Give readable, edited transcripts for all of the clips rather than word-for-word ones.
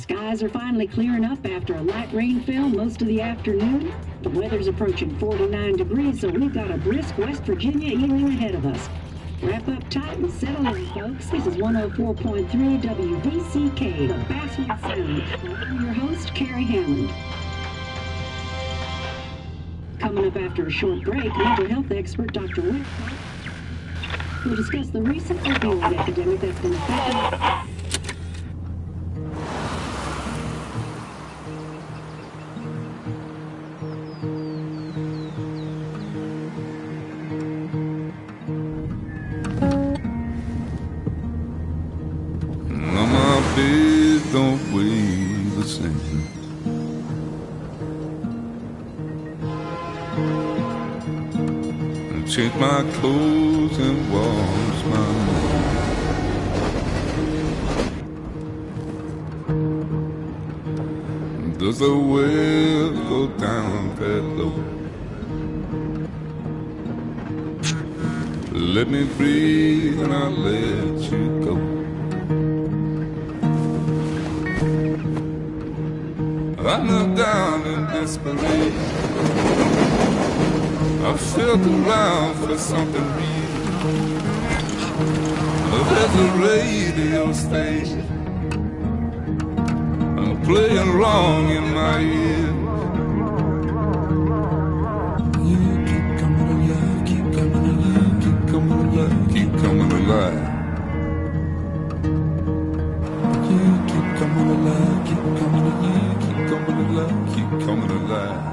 Skies are finally clearing up after a light rainfall most of the afternoon. The weather's approaching 49 degrees, so we've got a brisk West Virginia evening ahead of us. Wrap up tight and settle in, folks. This is 104.3 WBCK, the Basswood Sound. I'm your host, Carrie Hammond. Coming up after a short break, mental health expert Dr. Wick will discuss the recent opioid epidemic that's been affecting... Don't weigh the same. And change my clothes and wash my mind. Does the well go down that low? Let me breathe and I'll let you go. I knelt down in desperation. I felt around for something real. There's a radio station playing wrong in my ear. You keep coming alive, keep coming alive, keep coming alive, keep coming alive. You keep coming alive, keep coming alive, keep coming alive, keep coming alive.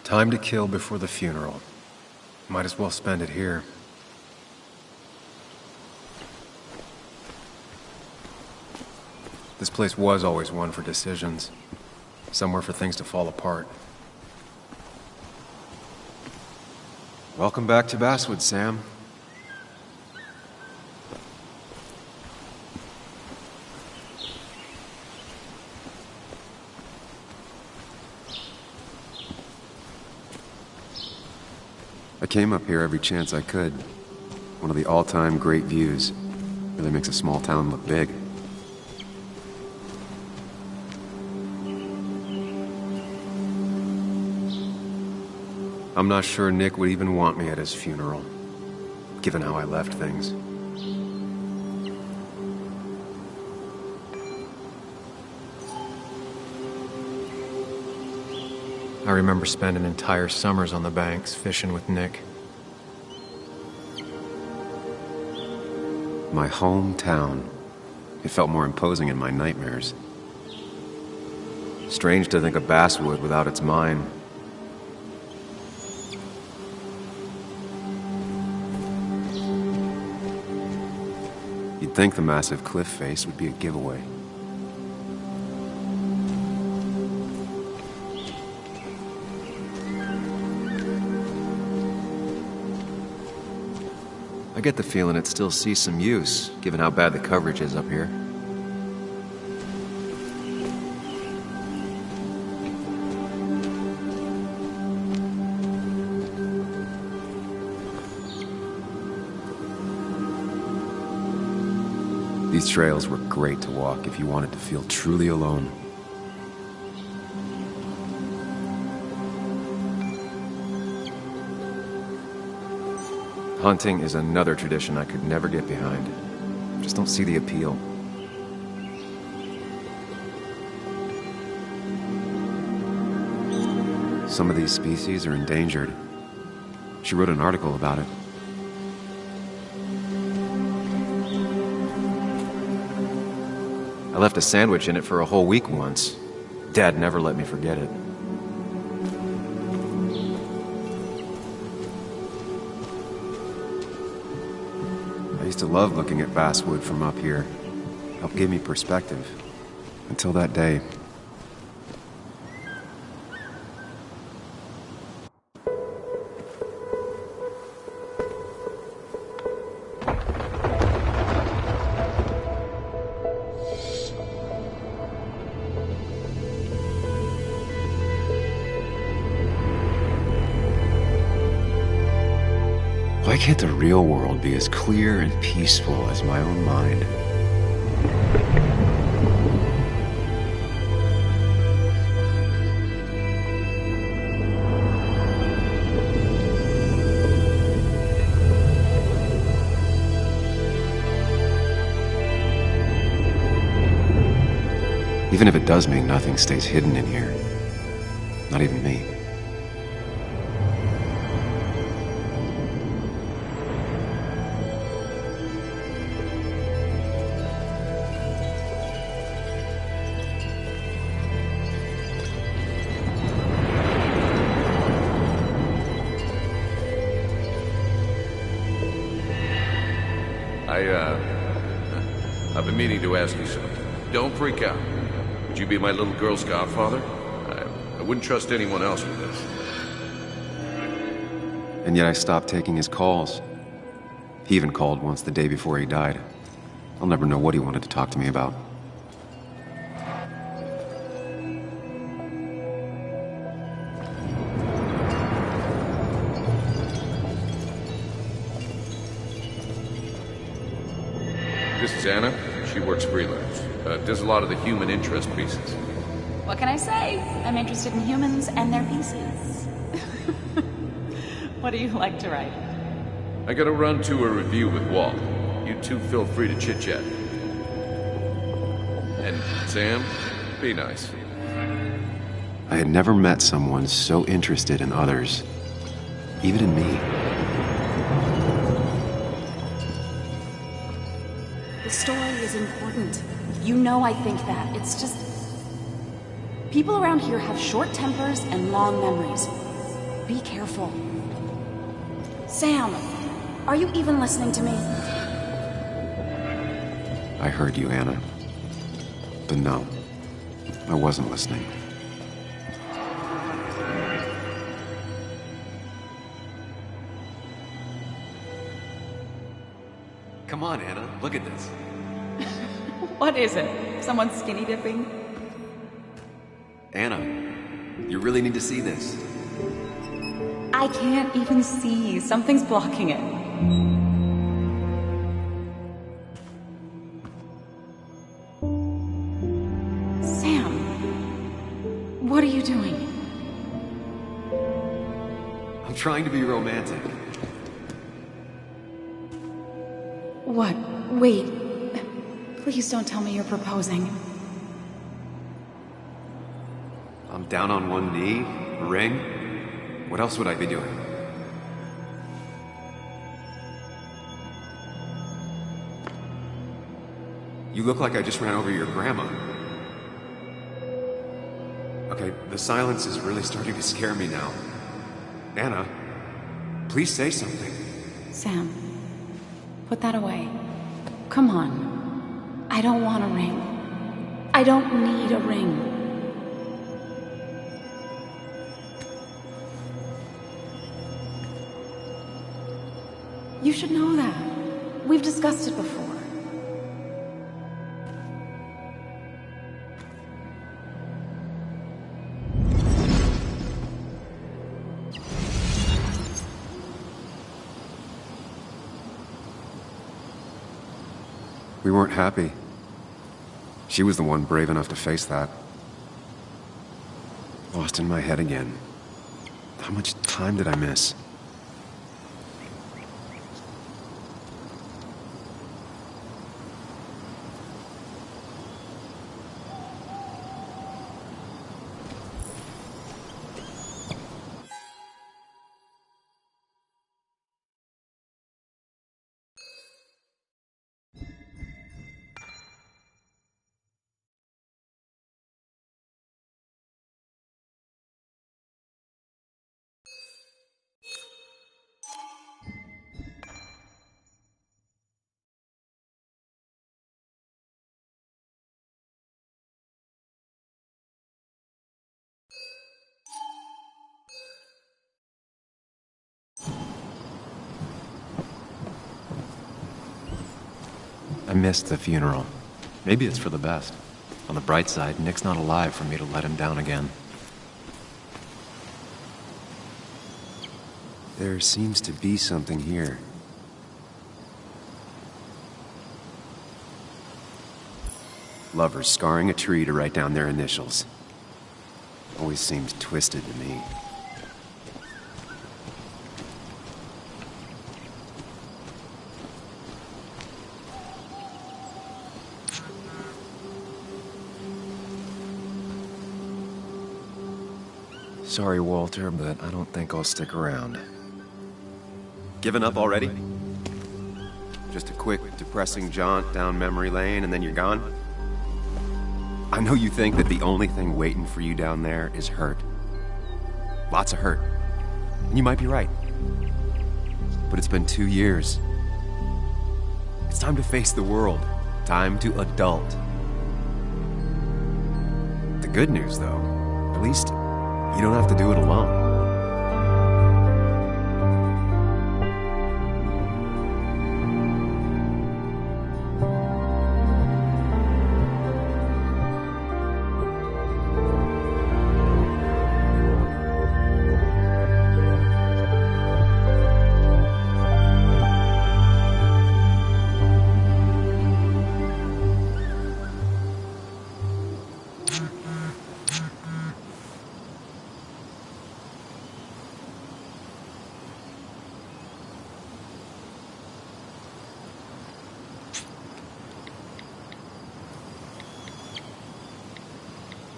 Time to kill before the funeral. Might as well spend it here. This place was always one for decisions. Somewhere for things to fall apart. Welcome back to Basswood, Sam. I came up here every chance I could. One of the all-time great views. Really makes a small town look big. I'm not sure Nick would even want me at his funeral, given how I left things. I remember spending entire summers on the banks, fishing with Nick. My hometown. It felt more imposing in my nightmares. Strange to think of Basswood without its mine. You'd think the massive cliff face would be a giveaway. I get the feeling it still sees some use, given how bad the coverage is up here. These trails were great to walk if you wanted to feel truly alone. Hunting is another tradition I could never get behind. Just don't see the appeal. Some of these species are endangered. She wrote an article about it. I left a sandwich in it for a whole week once. Dad never let me forget it. I used to love looking at Basswood from up here. Helped give me perspective. Until that day. Why can't the real world be as clear and peaceful as my own mind? Even if it does mean nothing stays hidden in here. Not even me. I've been meaning to ask you something. Don't freak out. Would you be my little girl's godfather? I wouldn't trust anyone else with this. And yet I stopped taking his calls. He even called once the day before he died. I'll never know what he wanted to talk to me about. This is Anna. She works freelance. Does a lot of the human interest pieces. What can I say? I'm interested in humans and their pieces. What do you like to write? I gotta run to a review with Walt. You two feel free to chit-chat. And Sam, be nice. I had never met someone so interested in others. Even in me. The story is important. You know I think that. It's just... people around here have short tempers and long memories. Be careful. Sam, are you even listening to me? I heard you, Anna. But no, I wasn't listening. Come on, Anna, look at this. What is it? Someone skinny dipping? Anna, you really need to see this. I can't even see. Something's blocking it. Sam, what are you doing? I'm trying to be romantic. What? Wait. Please don't tell me you're proposing. I'm down on one knee, a ring. What else would I be doing? You look like I just ran over your grandma. Okay, the silence is really starting to scare me now. Anna, please say something. Sam, put that away. Come on. I don't want a ring. I don't need a ring. You should know that. We've discussed it before. We weren't happy. She was the one brave enough to face that. Lost in my head again. How much time did I miss? I missed the funeral. Maybe it's for the best. On the bright side, Nick's not alive for me to let him down again. There seems to be something here. Lovers scarring a tree to write down their initials. Always seems twisted to me. Sorry, Walter, but I don't think I'll stick around. Given up already? Just a quick, depressing jaunt down memory lane and then you're gone? I know you think that the only thing waiting for you down there is hurt. Lots of hurt. And you might be right. But it's been 2 years. It's time to face the world. Time to adult. The good news, though, at least you don't have to do it alone.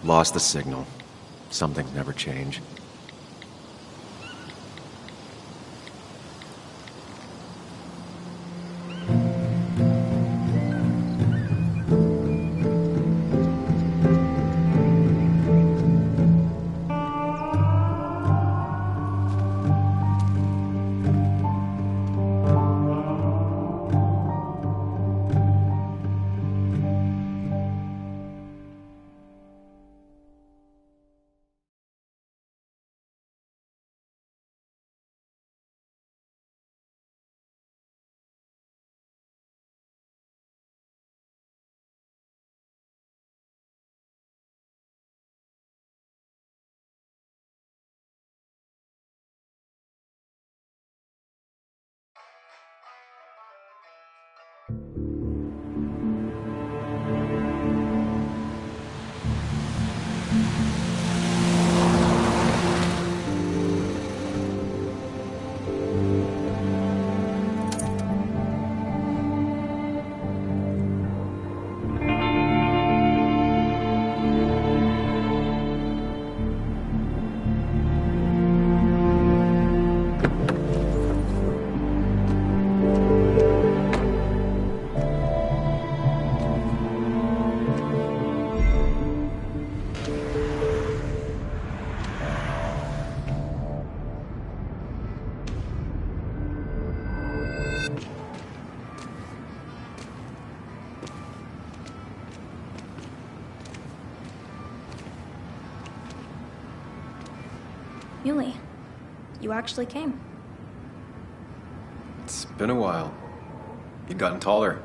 Lost the signal. Some things never change. Yuli, you actually came. It's been a while. You've gotten taller.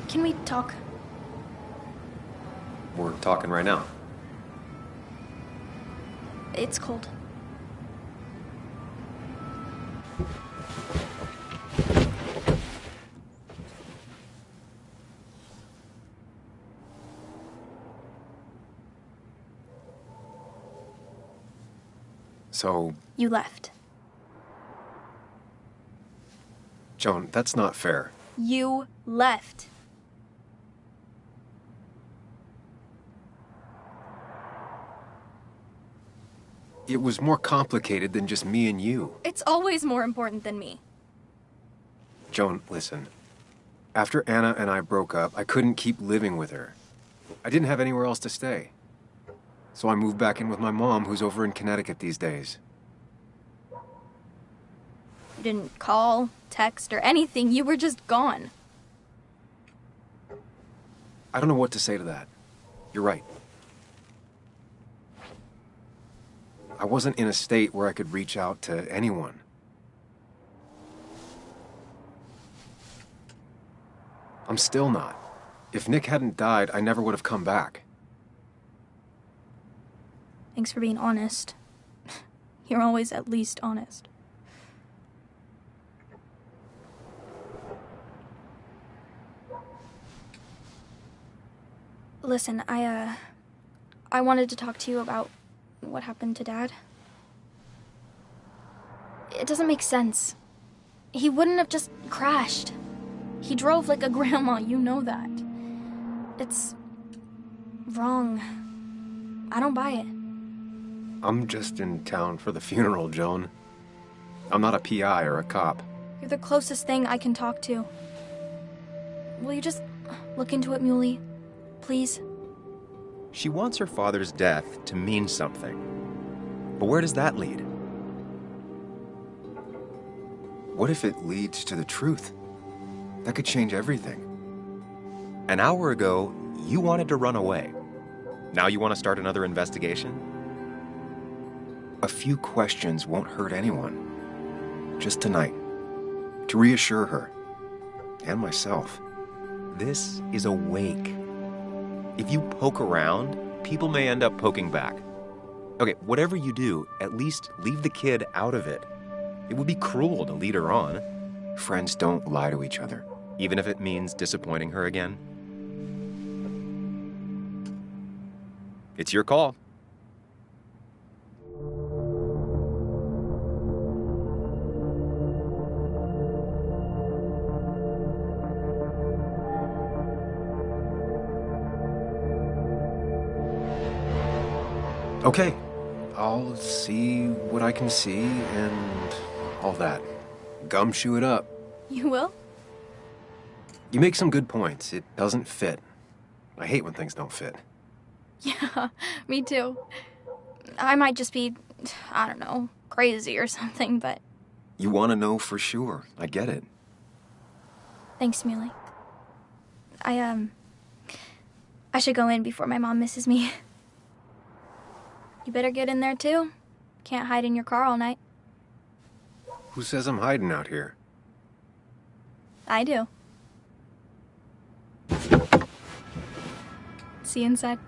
Can we talk? We're talking right now. It's cold. So... You left. Joan, that's not fair. You left. It was more complicated than just me and you. It's always more important than me. Joan, listen. After Anna and I broke up, I couldn't keep living with her. I didn't have anywhere else to stay. So I moved back in with my mom, who's over in Connecticut these days. You didn't call, text, or anything. You were just gone. I don't know what to say to that. You're right. I wasn't in a state where I could reach out to anyone. I'm still not. If Nick hadn't died, I never would have come back. Thanks for being honest. You're always at least honest. Listen, I wanted to talk to you about what happened to Dad. It doesn't make sense. He wouldn't have just crashed. He drove like a grandma, you know that. It's wrong. I don't buy it. I'm just in town for the funeral, Joan. I'm not a PI or a cop. You're the closest thing I can talk to. Will you just look into it, Muley? Please? She wants her father's death to mean something. But where does that lead? What if it leads to the truth? That could change everything. An hour ago, you wanted to run away. Now you want to start another investigation? A few questions won't hurt anyone. Just tonight. To reassure her. And myself. This is a wake. If you poke around, people may end up poking back. Okay, whatever you do, at least leave the kid out of it. It would be cruel to lead her on. Friends don't lie to each other. Even if it means disappointing her again. It's your call. Okay, I'll see what I can see and all that. Gumshoe it up. You will? You make some good points. It doesn't fit. I hate when things don't fit. Yeah, me too. I might just be, I don't know, crazy or something, but... You want to know for sure. I get it. Thanks, Muley. I should go in before my mom misses me. You better get in there, too. Can't hide in your car all night. Who says I'm hiding out here? I do. See you inside.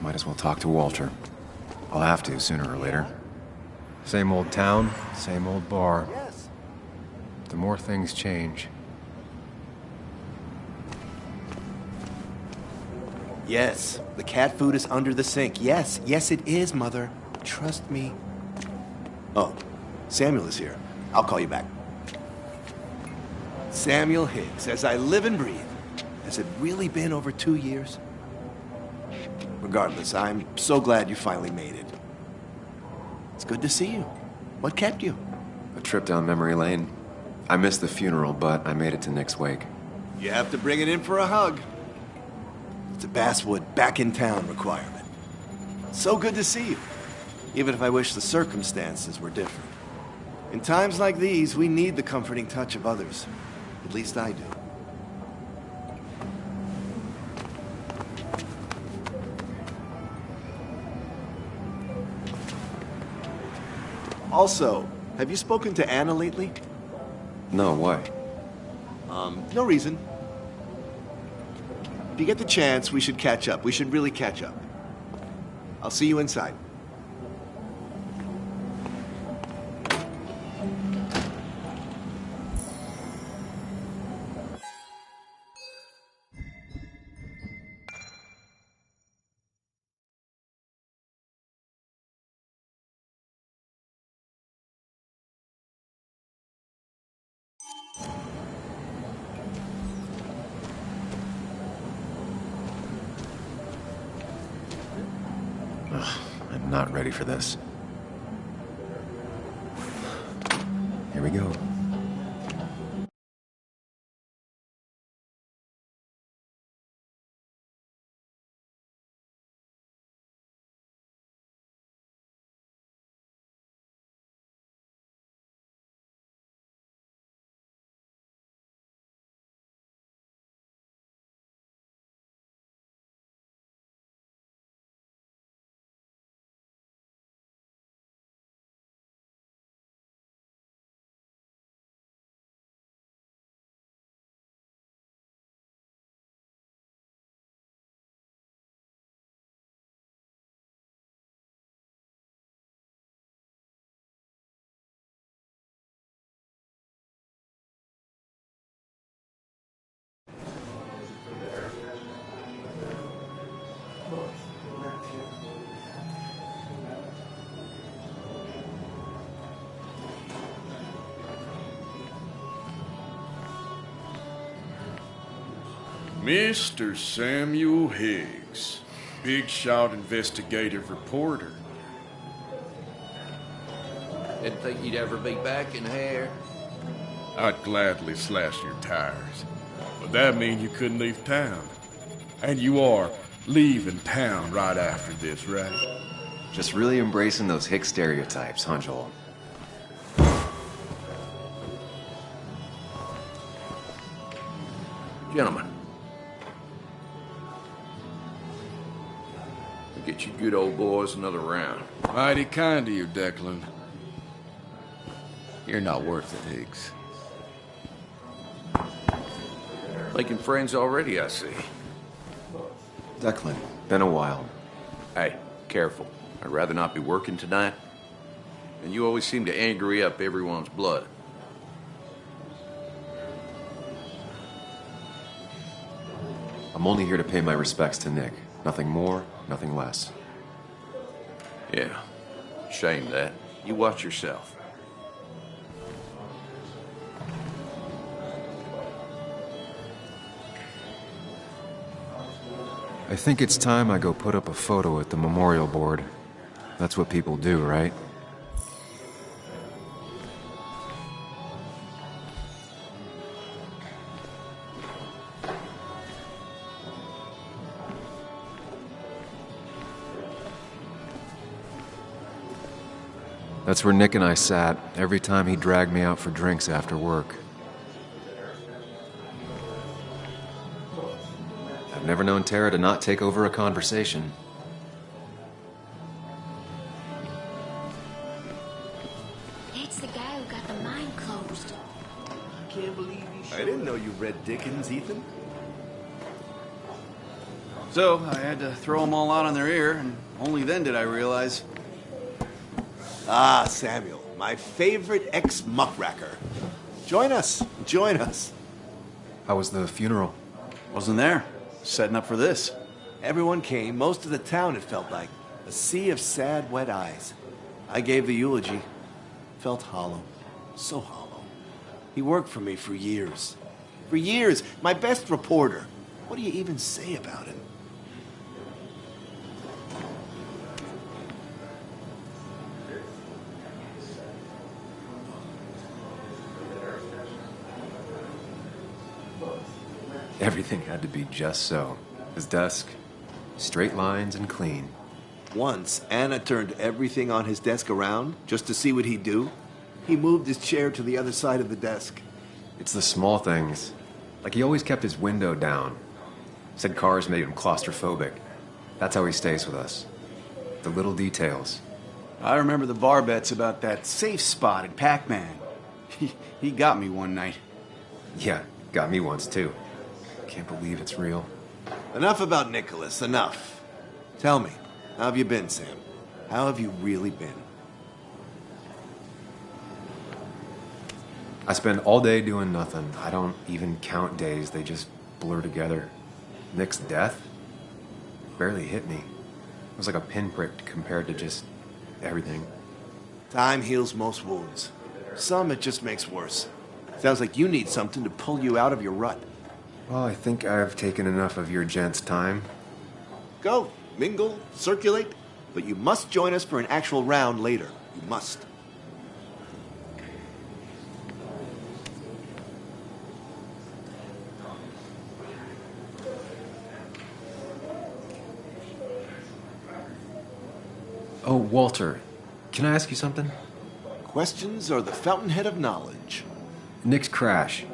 Might as well talk to Walter. I'll have to, sooner or later. Same old town, same old bar. Yes. The more things change. Yes, the cat food is under the sink. Yes, yes it is, Mother. Trust me. Oh, Samuel is here. I'll call you back. Samuel Higgs, as I live and breathe. Has it really been over 2 years? Regardless, I'm so glad you finally made it. It's good to see you. What kept you? A trip down memory lane. I missed the funeral, but I made it to Nick's wake. You have to bring it in for a hug. It's a Basswood back in town requirement. So good to see you. Even if I wish the circumstances were different. In times like these, we need the comforting touch of others. At least I do. Also, have you spoken to Anna lately? No, why? No reason. If you get the chance, we should catch up. We should really catch up. I'll see you inside. I'm not ready for this. Here we go. Mr. Samuel Higgs, Big Shot Investigative Reporter. Didn't think you'd ever be back in here. I'd gladly slash your tires, but that mean you couldn't leave town. And you are leaving town right after this, right? Just really embracing those hick stereotypes, huh, Joel? Gentlemen. We'll get you good old boys another round. Mighty kind of you, Declan. You're not worth it, Higgs. Making friends already, I see. Declan, been a while. Hey, careful. I'd rather not be working tonight. And you always seem to angry up everyone's blood. I'm only here to pay my respects to Nick. Nothing more, nothing less. Yeah, shame that. You watch yourself. I think it's time I go put up a photo at the memorial board. That's what people do, right? That's where Nick and I sat every time he dragged me out for drinks after work. I've never known Tara to not take over a conversation. It's the guy who got the mine closed. I didn't know you read Dickens, Ethan. So I had to throw them all out on their ear, and only then did I realize. Ah, Samuel, my favorite ex-muckracker. Join us, join us. How was the funeral? Wasn't there. Setting up for this. Everyone came, most of the town, it felt like. A sea of sad, wet eyes. I gave the eulogy. Felt hollow. So hollow. He worked for me for years. For years, my best reporter. What do you even say about him? Everything had to be just so. His desk, straight lines and clean. Once, Anna turned everything on his desk around just to see what he'd do. He moved his chair to the other side of the desk. It's the small things. Like he always kept his window down. Said cars made him claustrophobic. That's how he stays with us. The little details. I remember the bar bets about that safe spot in Pac-Man. He got me one night. Yeah, got me once too. Can't believe it's real. Enough about Nicholas, enough. Tell me, how have you been, Sam? How have you really been? I spend all day doing nothing. I don't even count days. They just blur together. Nick's death barely hit me. It was like a pinprick compared to just everything. Time heals most wounds. Some it just makes worse. Sounds like you need something to pull you out of your rut. Well, I think I've taken enough of your gents' time. Go, mingle, circulate, but you must join us for an actual round later. You must. Oh, Walter, can I ask you something? Questions are the fountainhead of knowledge. Nick's crash.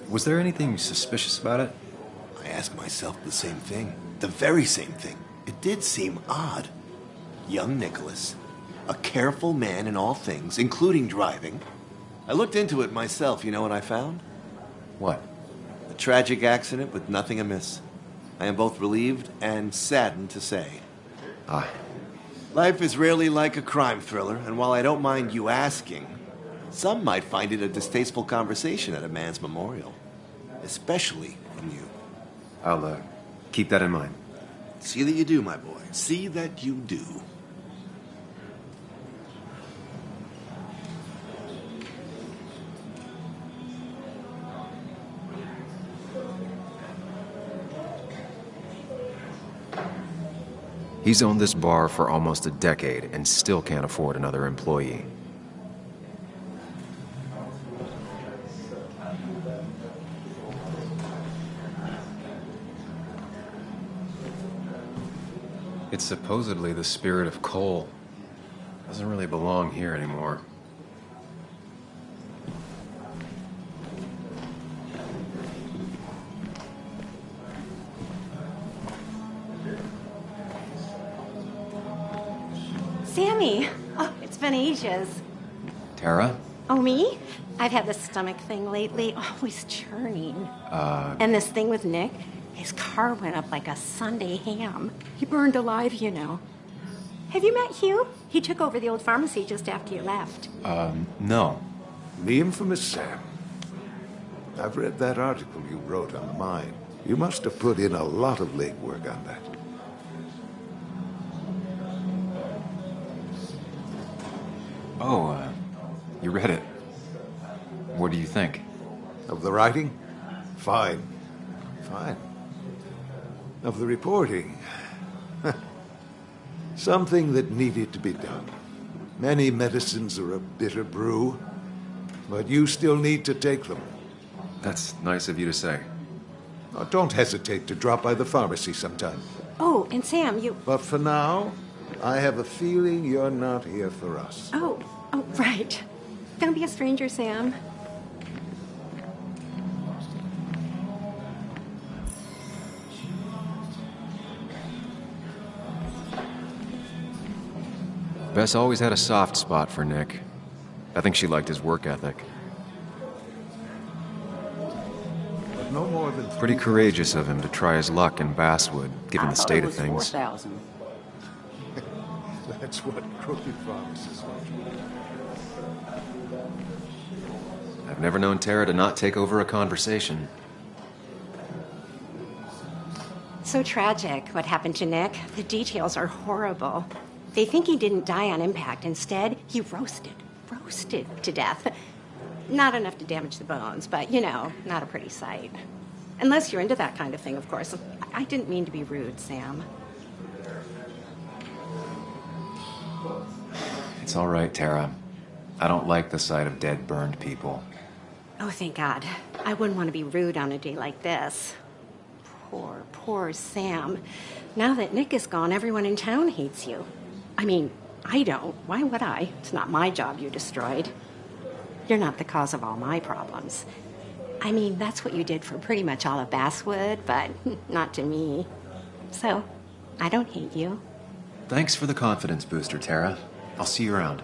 Was there anything suspicious about it? I ask myself the same thing. The very same thing. It did seem odd. Young Nicholas, a careful man in all things, including driving. I looked into it myself. You know what I found? What? A tragic accident with nothing amiss. I am both relieved and saddened to say. Ah. Life is rarely like a crime thriller, and while I don't mind you asking, some might find it a distasteful conversation at a man's memorial. Especially from you. I'll, keep that in mind. See that you do, my boy. See that you do. He's owned this bar for almost a decade and still can't afford another employee. It's supposedly the spirit of coal. Doesn't really belong here anymore. Sammy! Oh, it's been ages. Tara? Oh, me? I've had this stomach thing lately, always churning. And this thing with Nick, his car went up like a Sunday ham. He burned alive, you know. Have you met Hugh? He took over the old pharmacy just after you left. No. The infamous Sam. I've read that article you wrote on the mine. You must have put in a lot of legwork on that. Oh, you read it. What do you think? Of the writing? Fine. Fine. Of the reporting? Something that needed to be done. Many medicines are a bitter brew, but you still need to take them. That's nice of you to say. Oh, don't hesitate to drop by the pharmacy sometime. Oh, and Sam, you... But for now, I have a feeling you're not here for us. Oh, right. Don't be a stranger, Sam. Bess always had a soft spot for Nick. I think she liked his work ethic. But no more than... Pretty courageous of him to try his luck in Basswood, given the state of things. 4,000. That's what crooked promises are. I've never known Tara to not take over a conversation. So tragic, what happened to Nick. The details are horrible. They think he didn't die on impact. Instead, he roasted to death. Not enough to damage the bones, but, you know, not a pretty sight. Unless you're into that kind of thing, of course. I didn't mean to be rude, Sam. It's all right, Tara. I don't like the sight of dead, burned people. Oh, thank God. I wouldn't want to be rude on a day like this. Poor Sam. Now that Nick is gone, everyone in town hates you. I mean, I don't. Why would I? It's not my job you destroyed. You're not the cause of all my problems. I mean, that's what you did for pretty much all of Basswood, but not to me. So, I don't hate you. Thanks for the confidence booster, Tara. I'll see you around.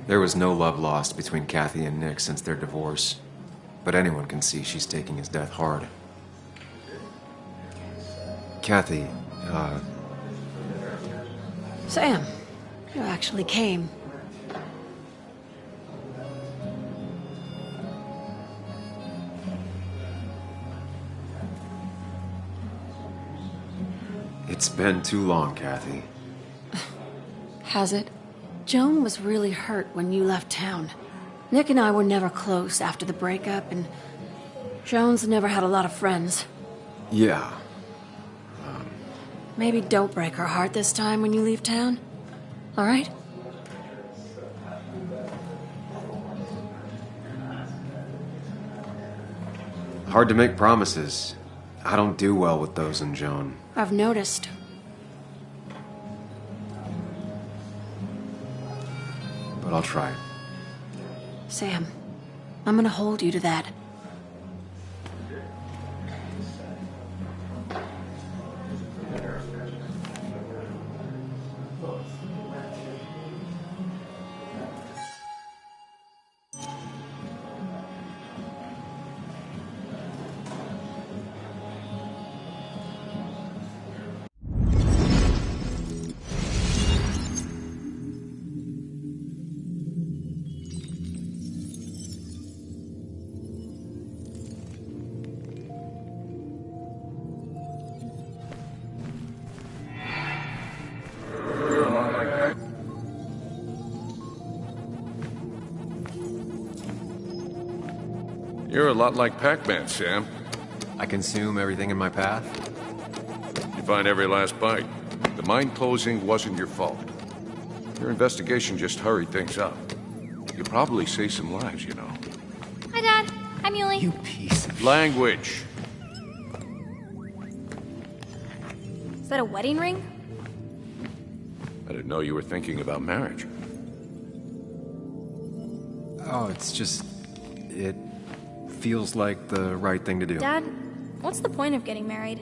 There was no love lost between Kathy and Nick since their divorce, but anyone can see she's taking his death hard. Kathy, Sam, you actually came. It's been too long, Kathy. Has it? Joan was really hurt when you left town. Nick and I were never close after the breakup, and Joan's never had a lot of friends. Yeah. Maybe don't break her heart this time when you leave town. All right? Hard to make promises. I don't do well with those in Joan. I've noticed. But I'll try. Sam, I'm gonna hold you to that. You're a lot like Pac-Man, Sam. I consume everything in my path? You find every last bite. The mine closing wasn't your fault. Your investigation just hurried things up. You probably saved some lives, you know. Hi, Dad. Hi, Muley. You piece of... Language. Is that a wedding ring? I didn't know you were thinking about marriage. Oh, it's just... It feels like the right thing to do. Dad, what's the point of getting married?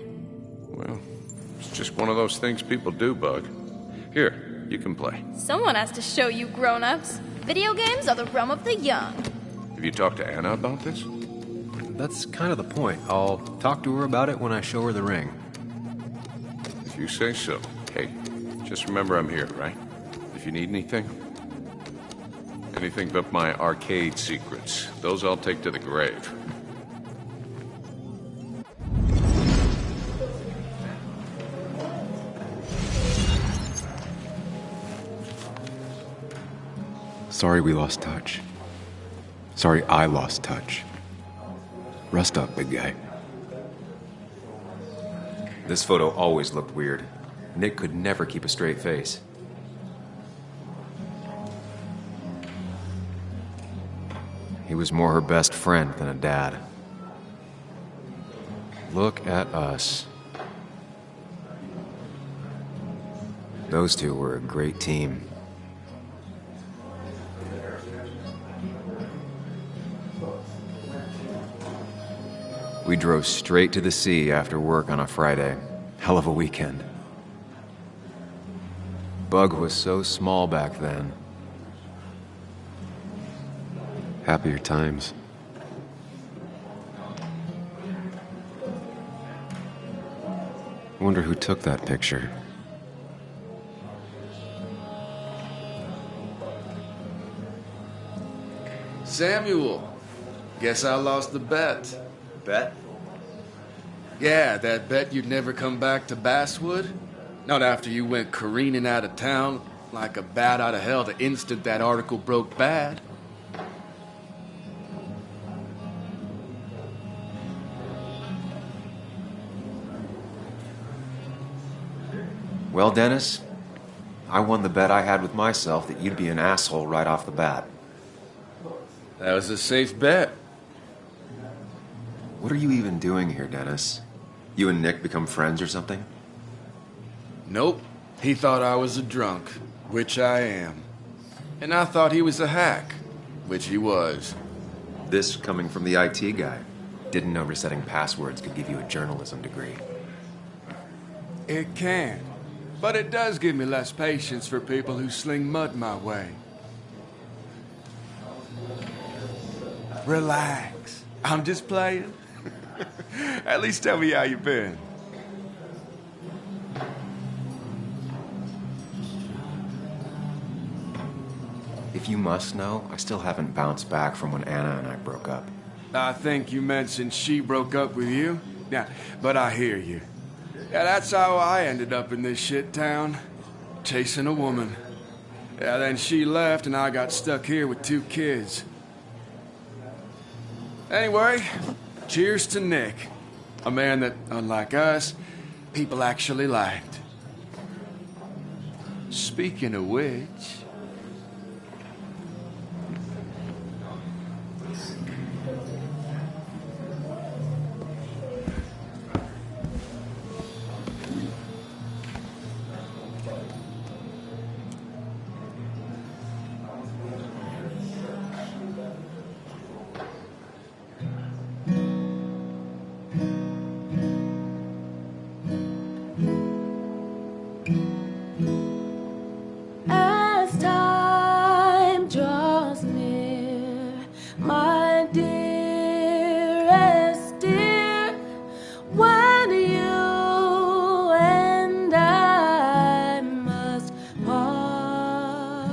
Well, it's just one of those things people do, Bug. Here, you can play. Someone has to show you grown-ups. Video games are the realm of the young. Have you talked to Anna about this? That's kind of the point. I'll talk to her about it when I show her the ring. If you say so. Hey, just remember I'm here, right? If you need anything. Anything but my arcade secrets. Those I'll take to the grave. Sorry we lost touch. Sorry I lost touch. Rest up, big guy. This photo always looked weird. Nick could never keep a straight face. He was more her best friend than a dad. Look at us. Those two were a great team. We drove straight to the sea after work on a Friday. Hell of a weekend. Bug was so small back then. Happier times. I wonder who took that picture. Samuel, guess I lost the bet. Bet? Yeah, that bet you'd never come back to Basswood. Not after you went careening out of town like a bat out of hell the instant that article broke bad. Well, Dennis, I won the bet I had with myself that you'd be an asshole right off the bat. That was a safe bet. What are you even doing here, Dennis? You and Nick become friends or something? Nope. He thought I was a drunk, which I am. And I thought he was a hack, which he was. This coming from the IT guy. Didn't know resetting passwords could give you a journalism degree. It can. But it does give me less patience for people who sling mud my way. Relax. I'm just playing. At least tell me how you been. If you must know, I still haven't bounced back from when Anna and I broke up. I think you mentioned she broke up with you. Yeah, but I hear you. Yeah, that's how I ended up in this shit town. Chasing a woman. Yeah, then she left and I got stuck here with 2 kids. Anyway, cheers to Nick. A man that, unlike us, people actually liked. Speaking of which... As time draws near, my dearest dear, when you and I must part,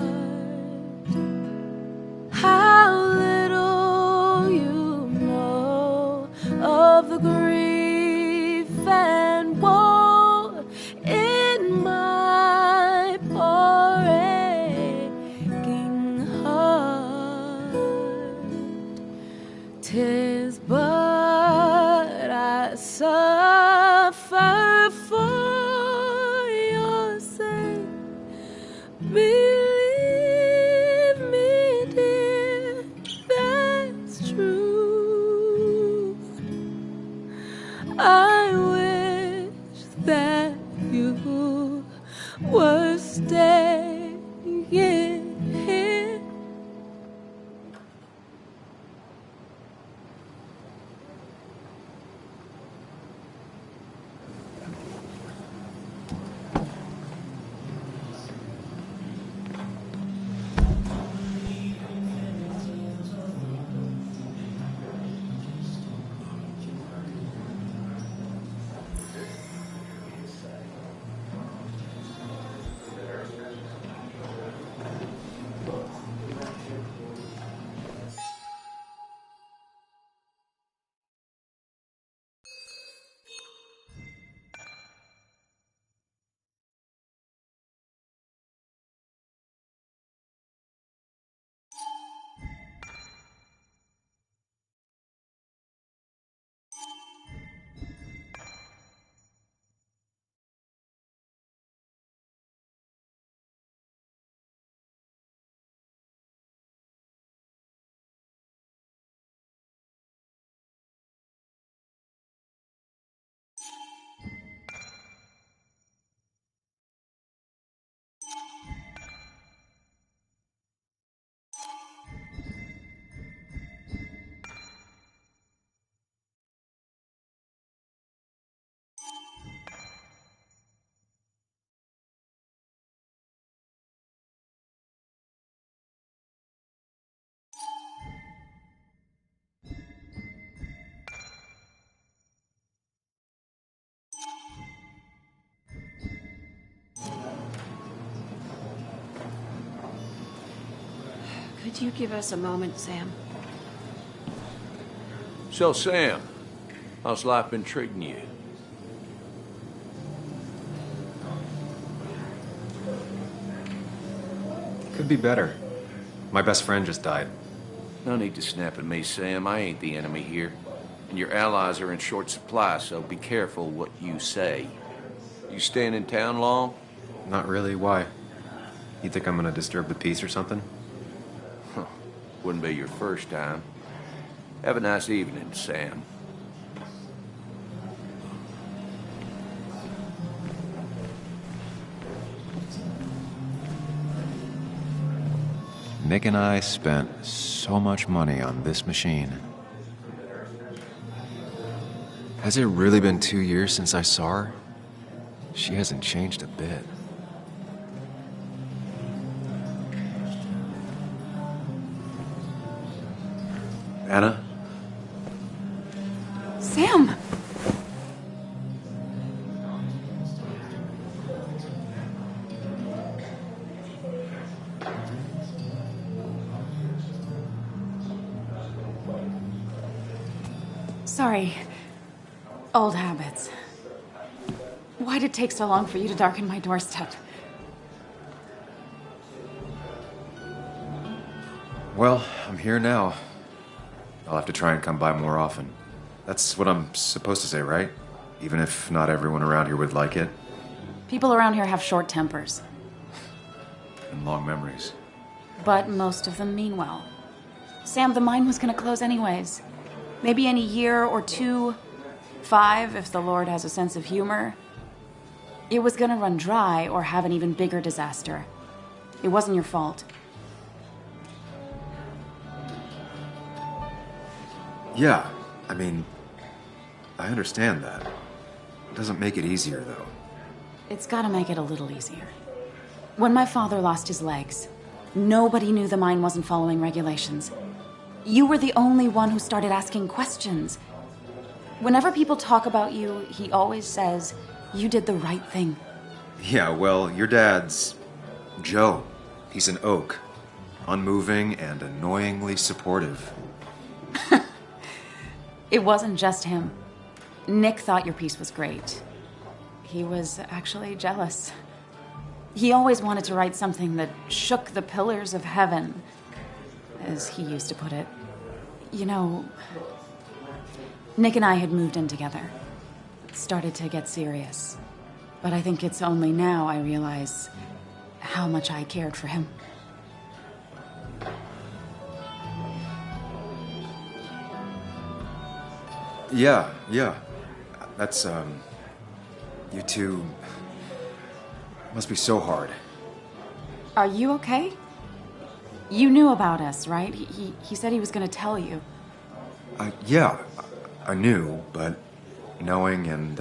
how little you know of the grief and woe in my poor aching heart. 'Tis but I suffer for your sake. Believe me, dear, that's true. I wish that you were staying here. Could you give us a moment, Sam? So, Sam, how's life been treating you? Could be better. My best friend just died. No need to snap at me, Sam. I ain't the enemy here. And your allies are in short supply, so be careful what you say. You staying in town long? Not really. Why? You think I'm gonna disturb the peace or something? Huh. Wouldn't be your first time. Have a nice evening, Sam. Nick and I spent so much money on this machine. Has it really been 2 years since I saw her? She hasn't changed a bit. Anna? Sam! Sorry. Old habits. Why'd it take so long for you to darken my doorstep? Well, I'm here now. I'll have to try and come by more often. That's what I'm supposed to say, right? Even if not everyone around here would like it. People around here have short tempers, And long memories. but most of them mean well. Sam, the mine was gonna close anyways. Maybe in a year or 2, 5 if the Lord has a sense of humor. It was gonna run dry or have an even bigger disaster. It wasn't your fault. Yeah, I mean, I understand that. It doesn't make it easier, though. It's gotta make it a little easier. When my father lost his legs, nobody knew the mine wasn't following regulations. You were the only one who started asking questions. Whenever people talk about you, he always says, you did the right thing. Yeah, well, your dad's Joe. He's an oak. Unmoving and annoyingly supportive. It wasn't just him. Nick thought your piece was great. He was actually jealous. He always wanted to write something that shook the pillars of heaven, as he used to put it. You know, Nick and I had moved in together. Started to get serious. But I think it's only now I realize how much I cared for him. Yeah. That's, you two must be so hard. Are you okay? You knew about us, right? He said he was going to tell you. Yeah, I knew, but knowing and,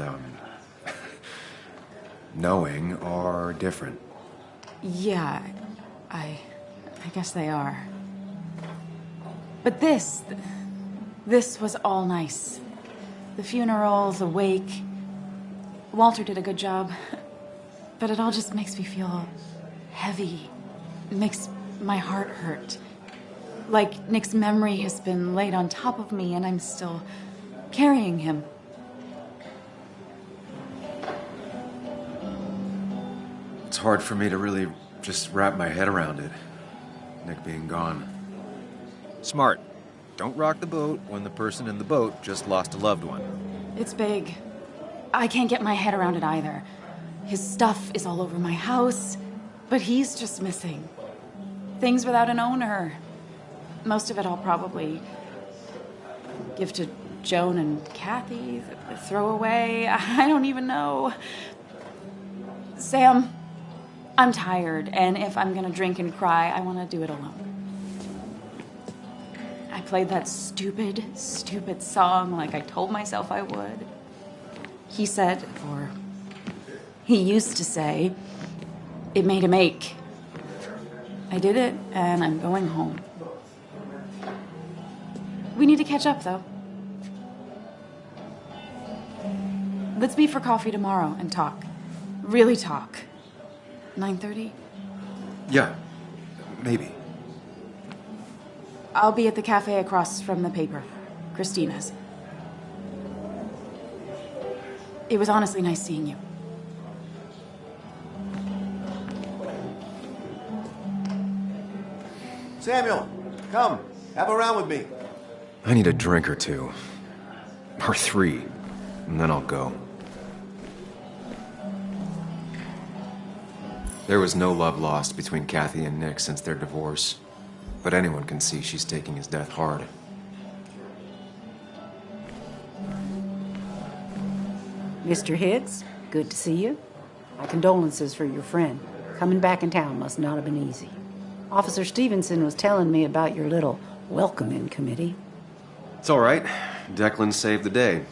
knowing are different. Yeah, I guess they are. But this was all nice. The funeral, the wake. Walter did a good job. But it all just makes me feel heavy. It makes my heart hurt. Like Nick's memory has been laid on top of me and I'm still carrying him. It's hard for me to really just wrap my head around it. Nick being gone. Smart. Don't rock the boat when the person in the boat just lost a loved one. It's big. I can't get my head around it either. His stuff is all over my house, but he's just missing. Things without an owner. Most of it I'll probably give to Joan and Kathy, throw away. I don't even know. Sam, I'm tired, and if I'm gonna drink and cry, I want to do it alone. I played that stupid song like I told myself I would. He said, or he used to say, it made him ache. I did it, and I'm going home. We need to catch up, though. Let's meet for coffee tomorrow and talk. Really talk. 9:30? Yeah, maybe. I'll be at the cafe across from the paper. Christina's. It was honestly nice seeing you. Samuel, come. Have a round with me. I need a drink or two. Or 3. And then I'll go. There was no love lost between Kathy and Nick since their divorce. But anyone can see she's taking his death hard. Mr. Hicks, good to see you. My condolences for your friend. Coming back in town must not have been easy. Officer Stevenson was telling me about your little welcoming committee. It's all right. Declan saved the day.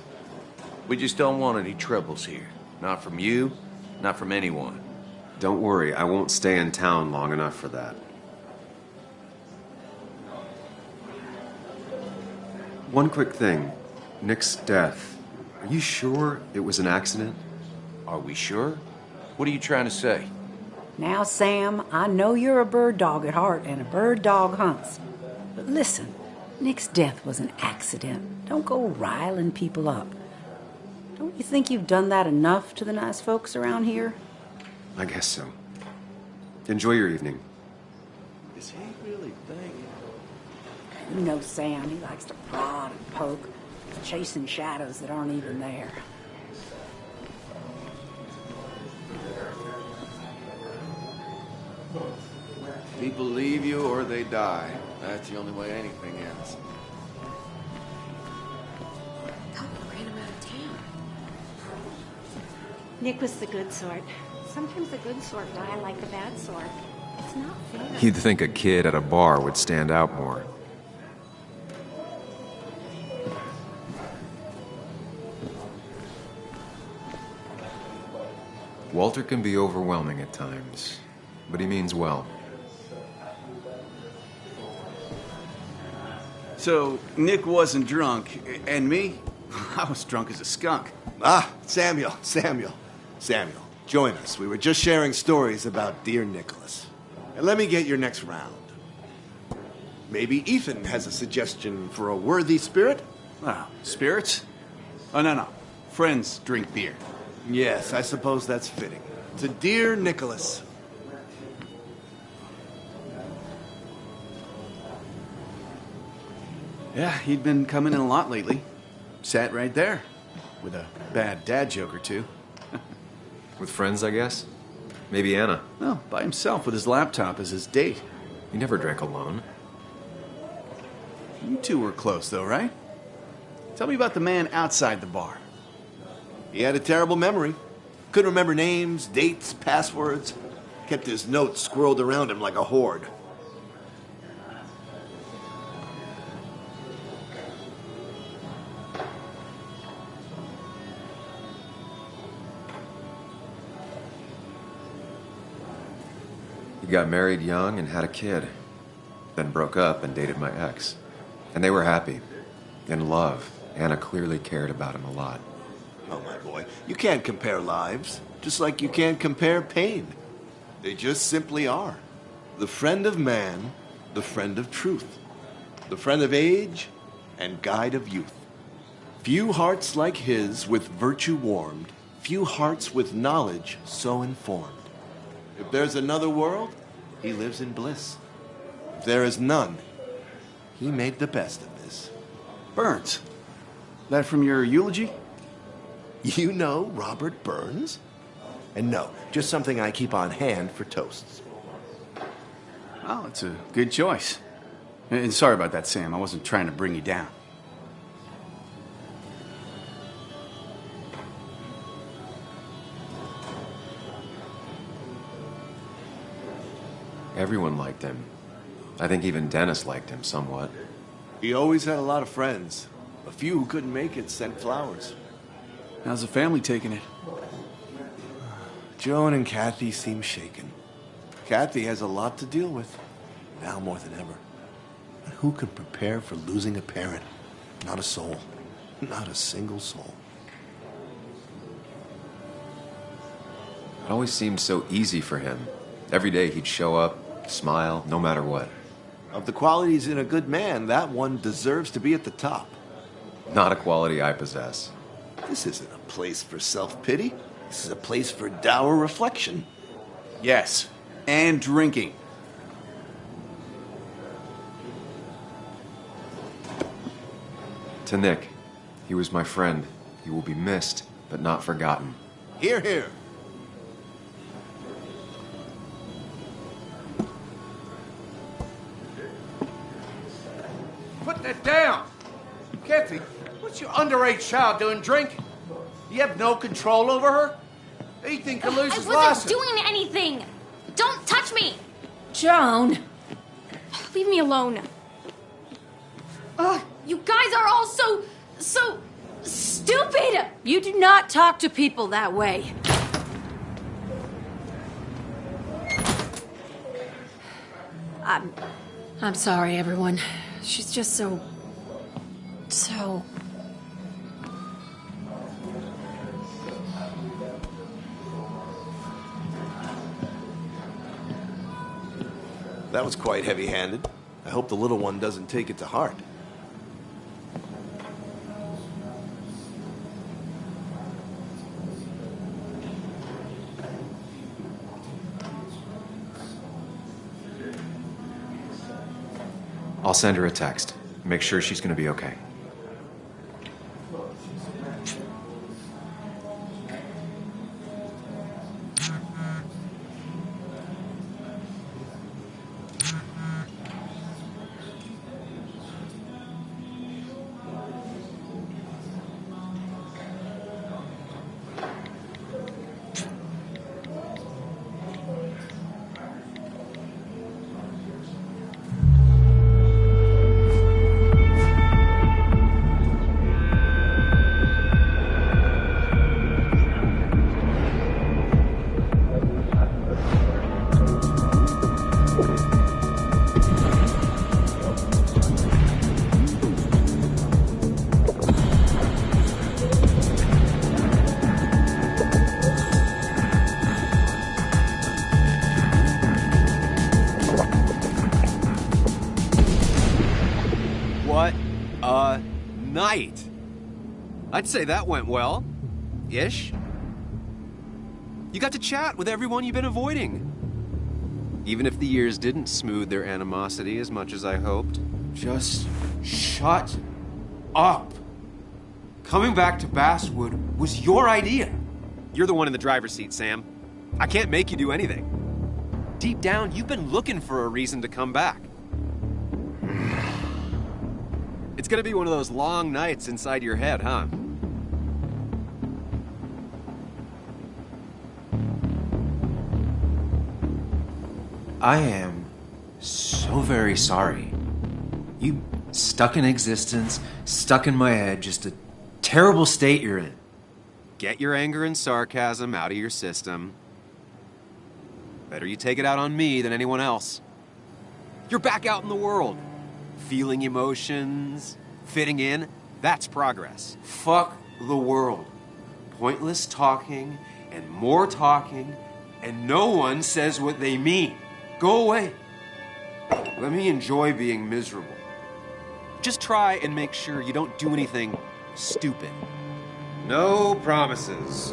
We just don't want any troubles here. Not from you, not from anyone. Don't worry, I won't stay in town long enough for that. One quick thing. Nick's death. Are you sure it was an accident? Are we sure? What are you trying to say? Now, Sam, I know you're a bird dog at heart and a bird dog hunts. But listen, Nick's death was an accident. Don't go riling people up. Don't you think you've done that enough to the nice folks around here? I guess so. Enjoy your evening. Is he really thinking? You know Sam, he likes to prod and poke, chasing shadows that aren't even there. People leave you or they die. That's the only way anything ends. Thought we ran him out of town. Nick was the good sort. Sometimes the good sort die like the bad sort. It's not fair. You'd think a kid at a bar would stand out more. Walter can be overwhelming at times, but he means well. So, Nick wasn't drunk, and me? I was drunk as a skunk. Ah, Samuel. Join us. We were just sharing stories about dear Nicholas. And let me get your next round. Maybe Ethan has a suggestion for a worthy spirit? Wow, spirits? Oh, no. Friends drink beer. Yes, I suppose that's fitting. To dear Nicholas. Yeah, he'd been coming in a lot lately. Sat right there. With a bad dad joke or two. With friends, I guess? Maybe Anna. No, by himself with his laptop as his date. He never drank alone. You two were close, though, right? Tell me about the man outside the bar. He had a terrible memory. Couldn't remember names, dates, passwords. Kept his notes squirreled around him like a hoard. He got married young and had a kid. Then broke up and dated my ex. And they were happy. In love. Anna clearly cared about him a lot. Oh, my boy, you can't compare lives, just like you can't compare pain. They just simply are. The friend of man, the friend of truth. The friend of age, and guide of youth. Few hearts like his with virtue warmed, few hearts with knowledge so informed. If there's another world, he lives in bliss. If there is none, he made the best of this. Burns. That from your eulogy? You know Robert Burns? And no, just something I keep on hand for toasts. Well, it's a good choice. And sorry about that, Sam. I wasn't trying to bring you down. Everyone liked him. I think even Dennis liked him somewhat. He always had a lot of friends. A few who couldn't make it sent flowers. How's the family taking it? Joan and Kathy seem shaken. Kathy has a lot to deal with, now more than ever. And who can prepare for losing a parent? Not a soul. Not a single soul. It always seemed so easy for him. Every day he'd show up, smile, no matter what. Of the qualities in a good man, that one deserves to be at the top. Not a quality I possess. This isn't a place for self-pity. This is a place for dour reflection. Yes, and drinking. To Nick, he was my friend. He will be missed, but not forgotten. Hear, hear. Put that down! Kathy, what's your underage child doing drinking? You have no control over her? Anything can lose his I wasn't license. doing anything! Don't touch me! Joan! Leave me alone. You guys are all so stupid! You do not talk to people that way. I'm sorry, everyone. She's just so... That was quite heavy-handed. I hope the little one doesn't take it to heart. I'll send her a text. Make sure she's gonna be okay. What a night! I'd say that went well. Ish. You got to chat with everyone you've been avoiding. Even if the years didn't smooth their animosity as much as I hoped. Just shut up. Coming back to Basswood was your idea. You're the one in the driver's seat, Sam. I can't make you do anything. Deep down, you've been looking for a reason to come back. It's gonna be one of those long nights inside your head, huh? I am so very sorry. You stuck in existence, stuck in my head, just a terrible state you're in. Get your anger and sarcasm out of your system. Better you take it out on me than anyone else. You're back out in the world. Feeling emotions, fitting in, that's progress. Fuck the world. Pointless talking and more talking, and no one says what they mean. Go away. Let me enjoy being miserable. Just try and make sure you don't do anything stupid. No promises.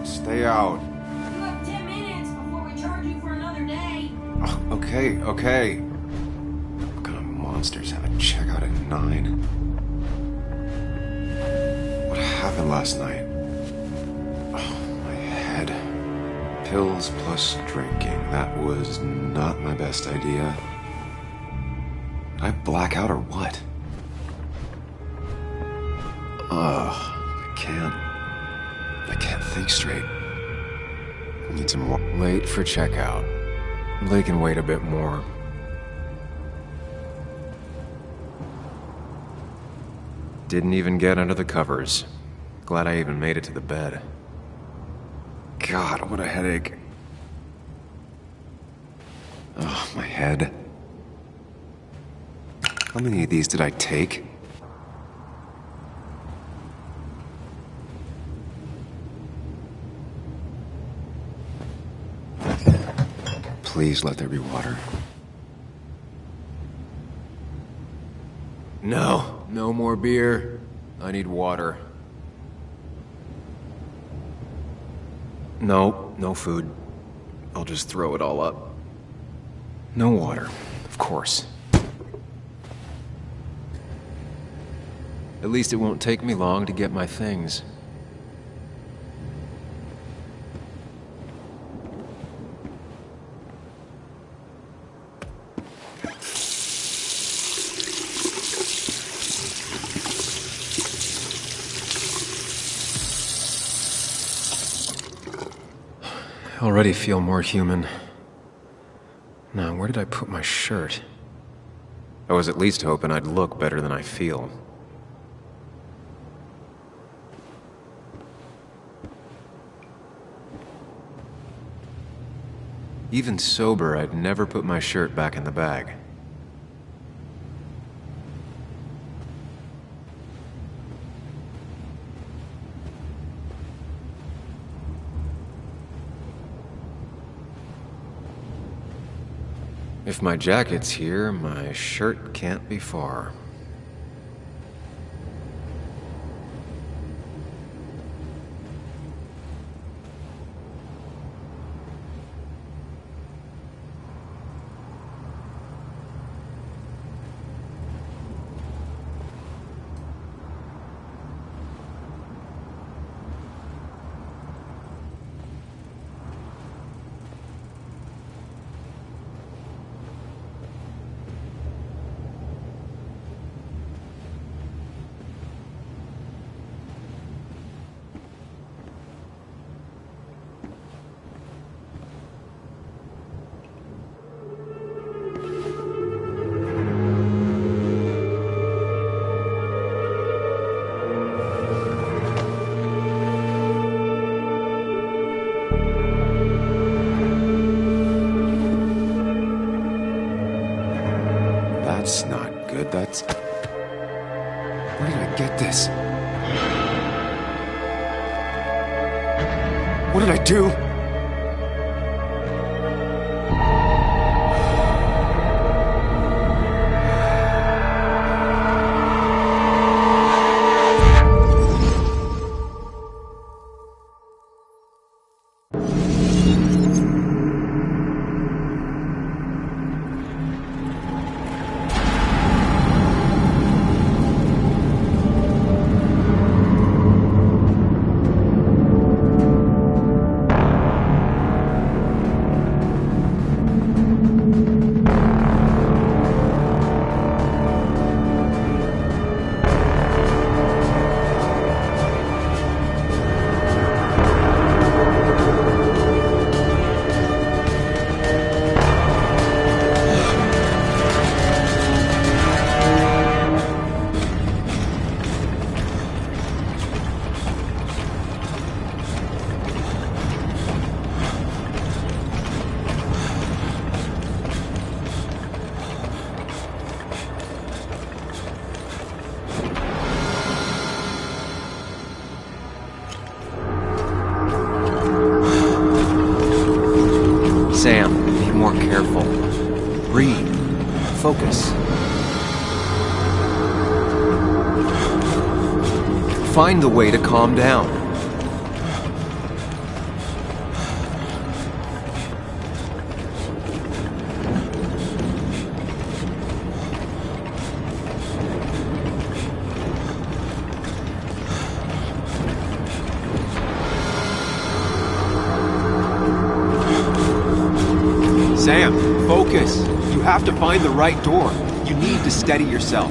Stay out. You have 10 minutes before we charge you for another day. Okay. What kind of monsters have a checkout at 9? What happened last night? Oh, my head. Pills plus drinking. That was not my best idea. Did I black out or what? I can't think straight. I need some more. Late for checkout. They can wait a bit more. Didn't even get under the covers. Glad I even made it to the bed. God, what a headache. Oh, my head. How many of these did I take? Please let there be water. No, no more beer. I need water. No, no food. I'll just throw it all up. No water, of course. At least it won't take me long to get my things. I already feel more human. Now, where did I put my shirt? I was at least hoping I'd look better than I feel. Even sober, I'd never put my shirt back in the bag. If my jacket's here, my shirt can't be far. That's not good. That's... Where did I get this? What did I do? Sam, be more careful. Breathe. Focus. Find the way to calm down. Sam, focus. You have to find the right door. You need to steady yourself.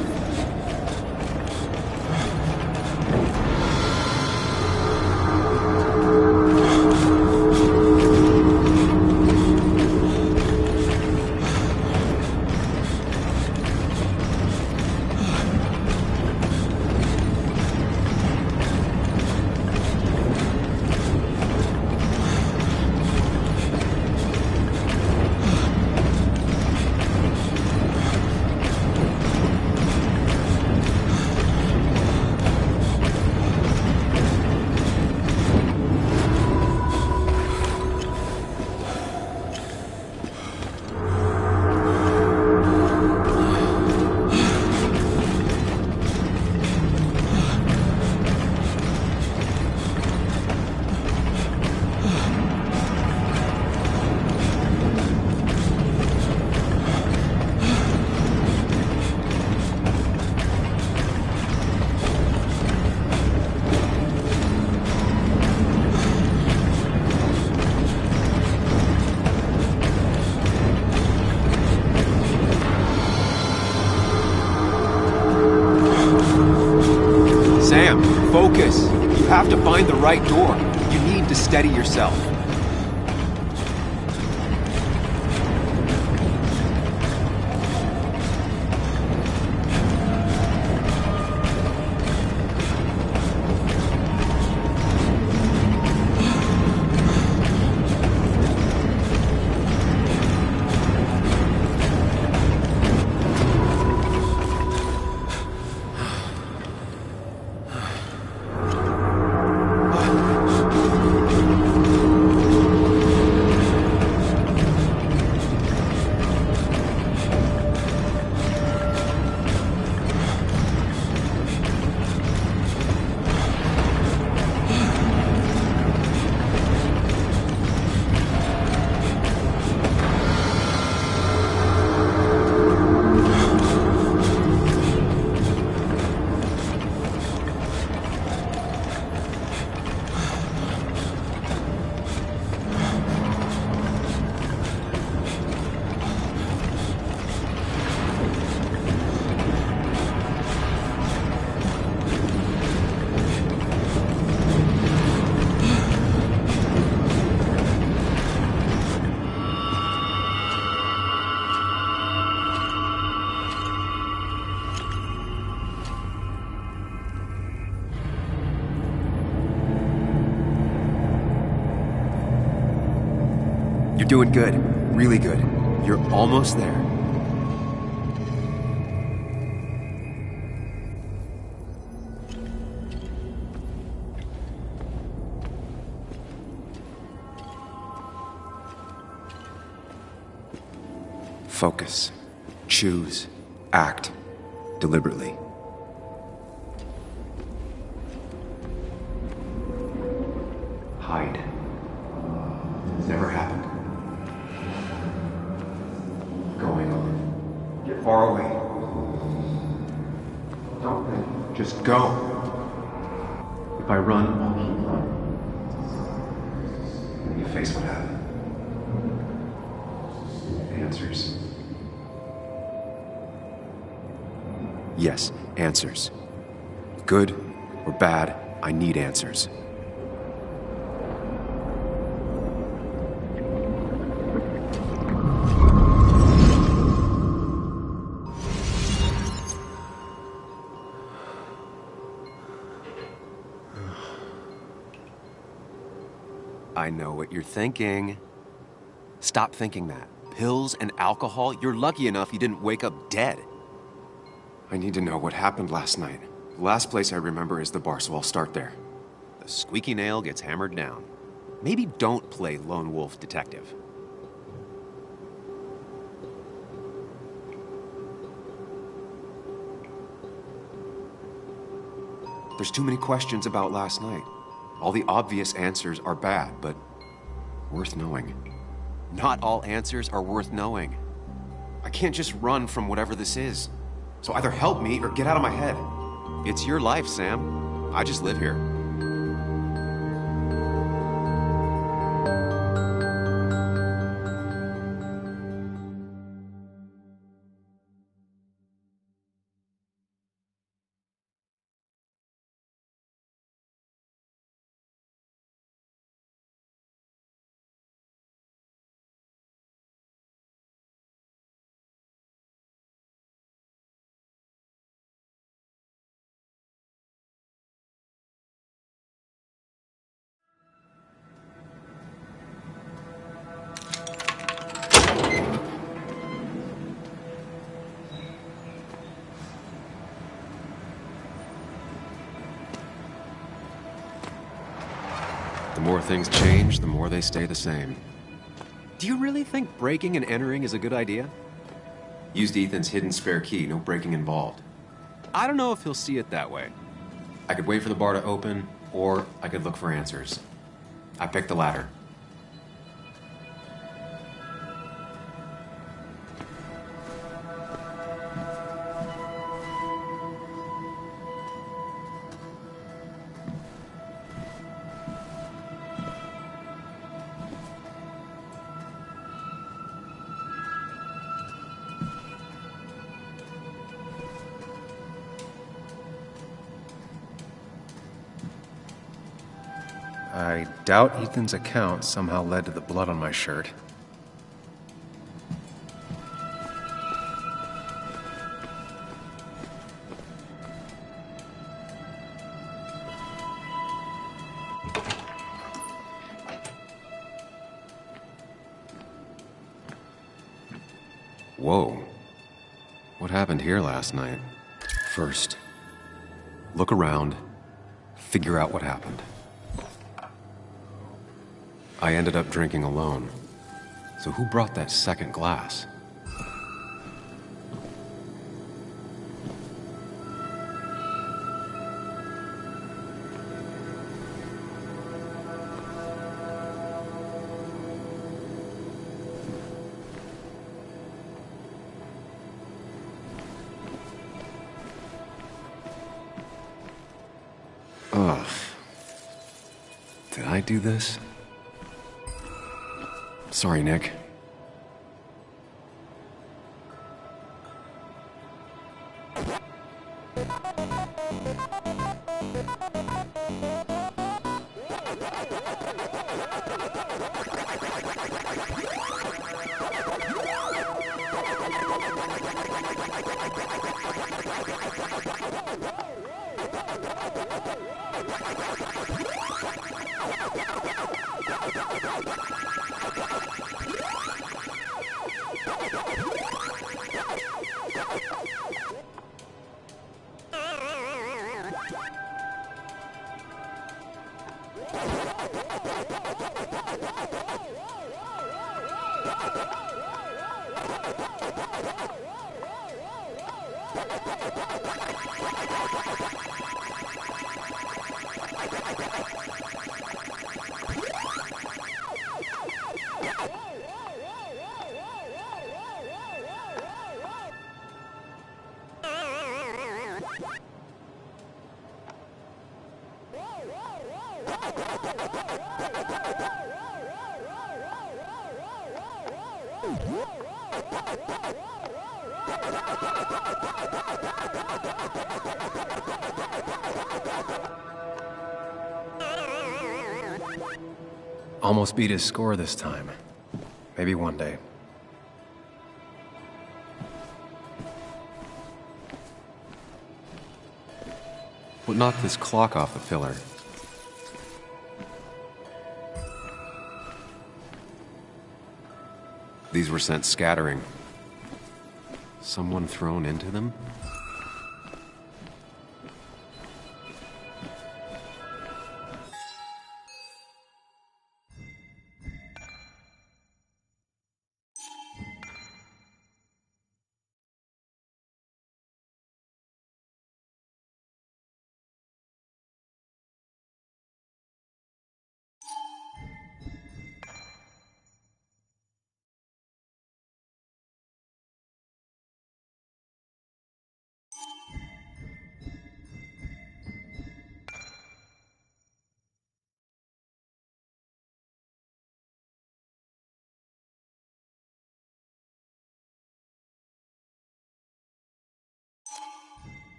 have to find the right door. You need to steady yourself. You're doing good. Really good. You're almost there. Focus. Choose. Act. Deliberately. Hide. It's never happened. Going on. Get far away. Don't think. Just go. If I run, I'll keep running. Then you face what happened. Answers. Yes, answers. Good or bad, I need answers. I know what you're thinking. Stop thinking that. Pills and alcohol? You're lucky enough you didn't wake up dead. I need to know what happened last night. The last place I remember is the bar, so I'll start there. The squeaky nail gets hammered down. Maybe don't play lone wolf detective. There's too many questions about last night. All the obvious answers are bad, but worth knowing. Not all answers are worth knowing. I can't just run from whatever this is. So either help me or get out of my head. It's your life, Sam. I just live here. The more things change, the more they stay the same. Do you really think breaking and entering is a good idea? Used Ethan's hidden spare key, no breaking involved. I don't know if he'll see it that way. I could wait for the bar to open, or I could look for answers. I picked the latter. I doubt Ethan's account somehow led to the blood on my shirt. Whoa. What happened here last night? First, look around, figure out what happened. I ended up drinking alone. So who brought that second glass? Ugh. Did I do this? Sorry, Nick. Almost beat his score this time. Maybe one day. What knocked this clock off the pillar? These were sent scattering. Someone thrown into them?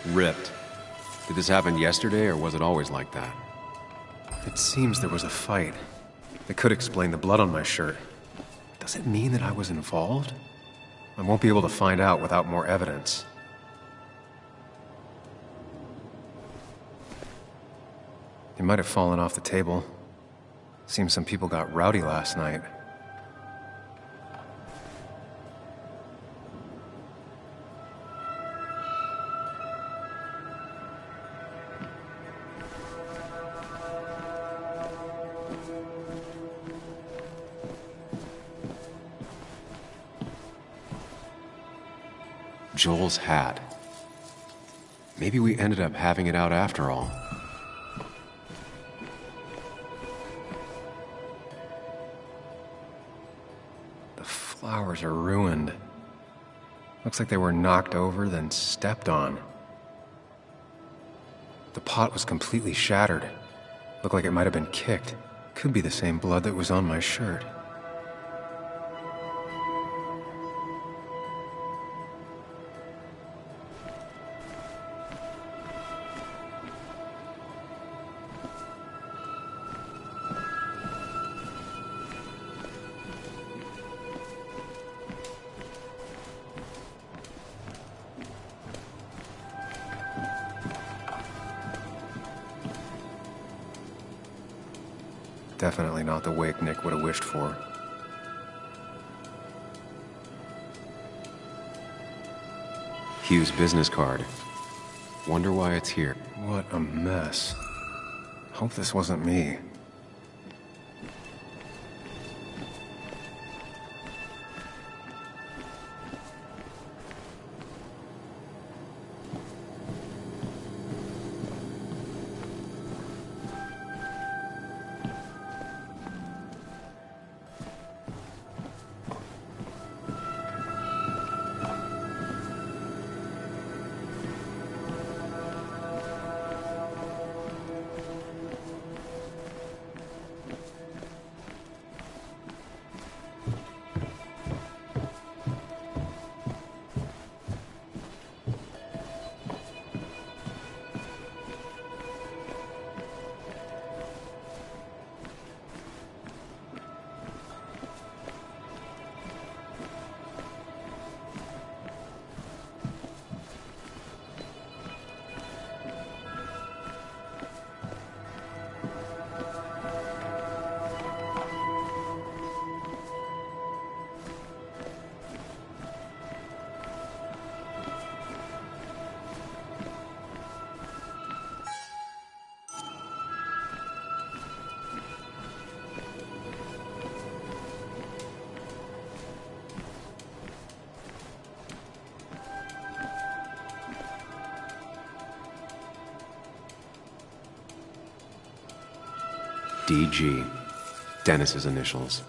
Ripped. Did this happen yesterday, or was it always like that? It seems there was a fight. It could explain the blood on my shirt. Does it mean that I was involved? I won't be able to find out without more evidence. It might have fallen off the table. Seems some people got rowdy last night. Joel's hat. Maybe we ended up having it out after all. The flowers are ruined. Looks like they were knocked over, then stepped on. The pot was completely shattered. Looked like it might have been kicked. Could be the same blood that was on my shirt. Definitely not the wake Nick would have wished for. Hugh's business card. Wonder why it's here. What a mess. Hope this wasn't me. DG. Dennis's initials.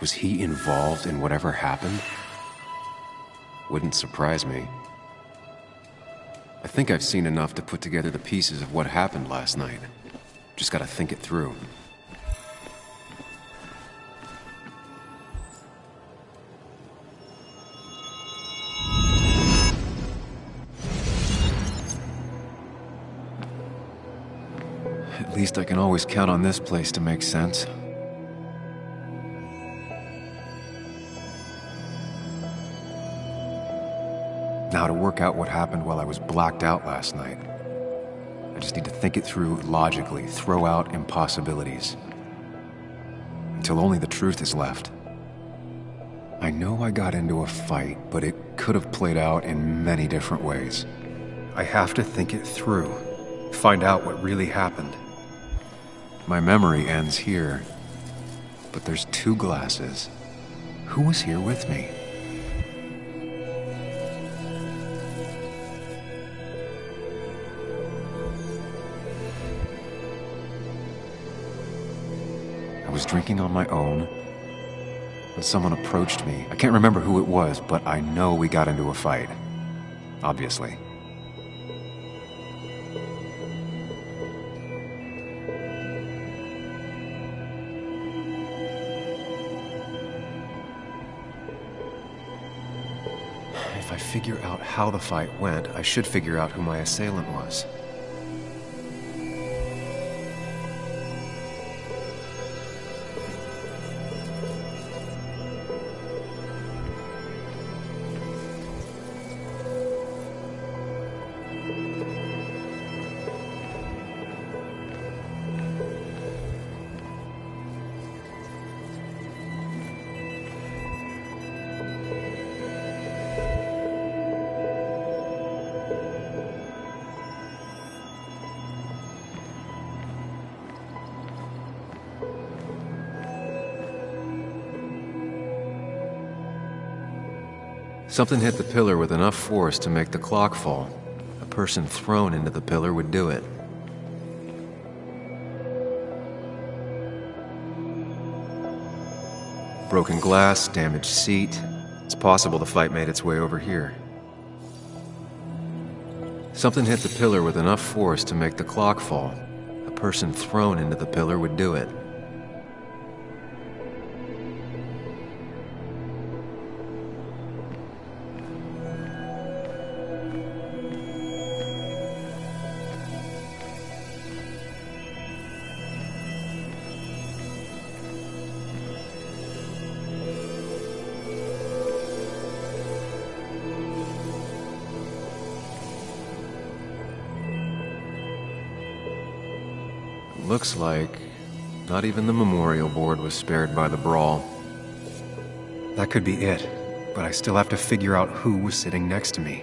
Was he involved in whatever happened? Wouldn't surprise me. I think I've seen enough to put together the pieces of what happened last night. Just gotta think it through. At least I can always count on this place to make sense. Now to work out what happened while I was blacked out last night. I just need to think it through logically, throw out impossibilities. Until only the truth is left. I know I got into a fight, but it could have played out in many different ways. I have to think it through, find out what really happened. My memory ends here, but there's two glasses. Who was here with me? I was drinking on my own when someone approached me. I can't remember who it was, but I know we got into a fight. Obviously. If I figure out how the fight went, I should figure out who my assailant was. Something hit the pillar with enough force to make the clock fall. A person thrown into the pillar would do it. Broken glass, damaged seat. It's possible the fight made its way over here. Something hit the pillar with enough force to make the clock fall. A person thrown into the pillar would do it. Looks like not even the memorial board was spared by the brawl. That could be it, but I still have to figure out who was sitting next to me.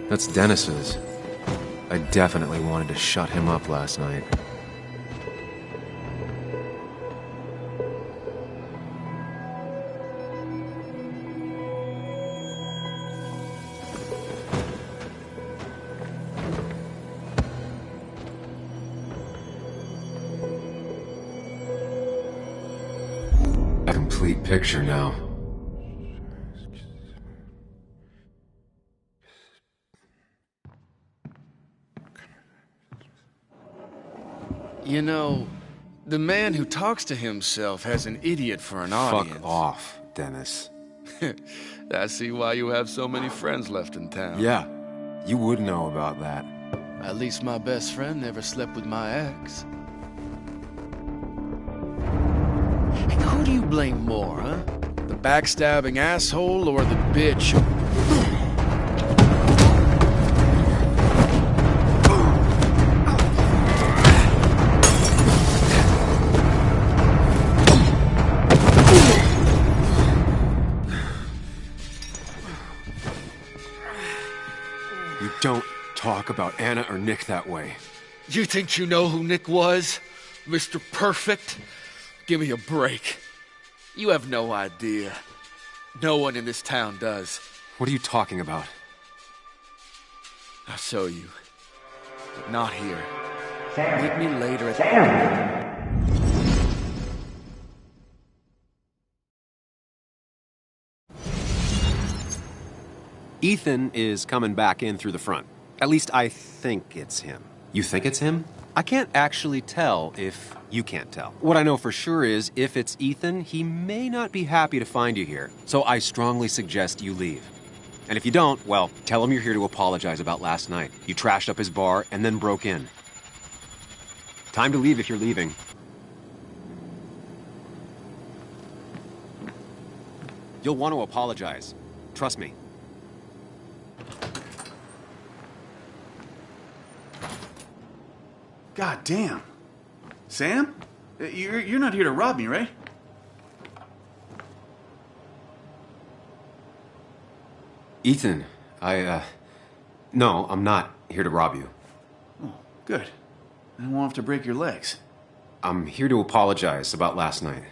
That's Dennis's. I definitely wanted to shut him up last night. A complete picture now. You know, the man who talks to himself has an idiot for an audience. Fuck off, Dennis. I see why you have so many friends left in town. Yeah, you would know about that. At least my best friend never slept with my ex. And who do you blame more, huh? The backstabbing asshole or the bitch? Don't talk about Anna or Nick that way. You think you know who Nick was? Mr. Perfect? Give me a break. You have no idea. No one in this town does. What are you talking about? I'll show you. But not here. Meet me later at the... Ethan is coming back in through the front. At least I think it's him. You think it's him? I can't actually tell if you can't tell. What I know for sure is, if it's Ethan, he may not be happy to find you here. So I strongly suggest you leave. And if you don't, well, tell him you're here to apologize about last night. You trashed up his bar and then broke in. Time to leave if you're leaving. You'll want to apologize. Trust me. God damn. Sam? You're not here to rob me, right? Ethan, no, I'm not here to rob you. Oh, good. I won't have to break your legs. I'm here to apologize about last night.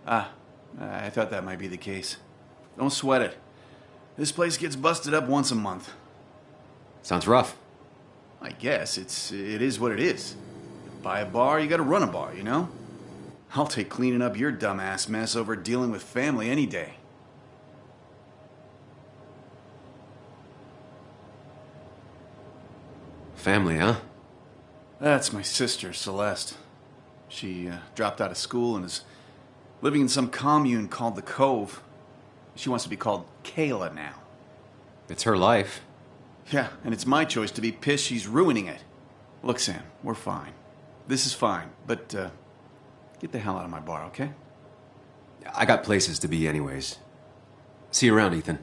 Ah, I thought that might be the case. Don't sweat it. This place gets busted up once a month. Sounds rough. I guess it is what it is. Buy a bar, you gotta run a bar, you know? I'll take cleaning up your dumbass mess over dealing with family any day. Family, huh? That's my sister, Celeste. She dropped out of school and is living in some commune called the Cove. She wants to be called Kayla now. It's her life. Yeah, and it's my choice to be pissed she's ruining it. Look, Sam, we're fine. This is fine, but get the hell out of my bar, okay? I got places to be anyways. See you around, Ethan.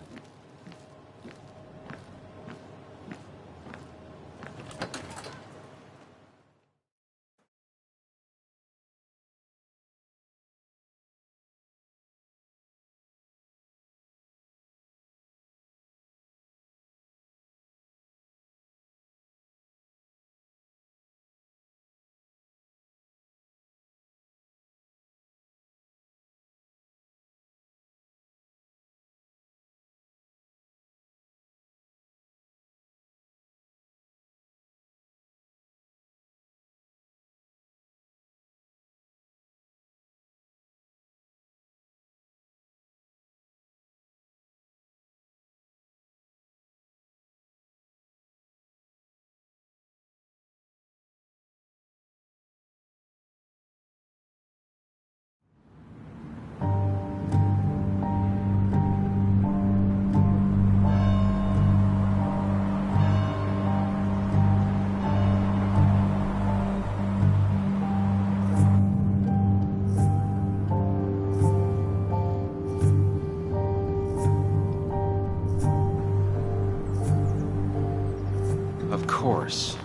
Of course.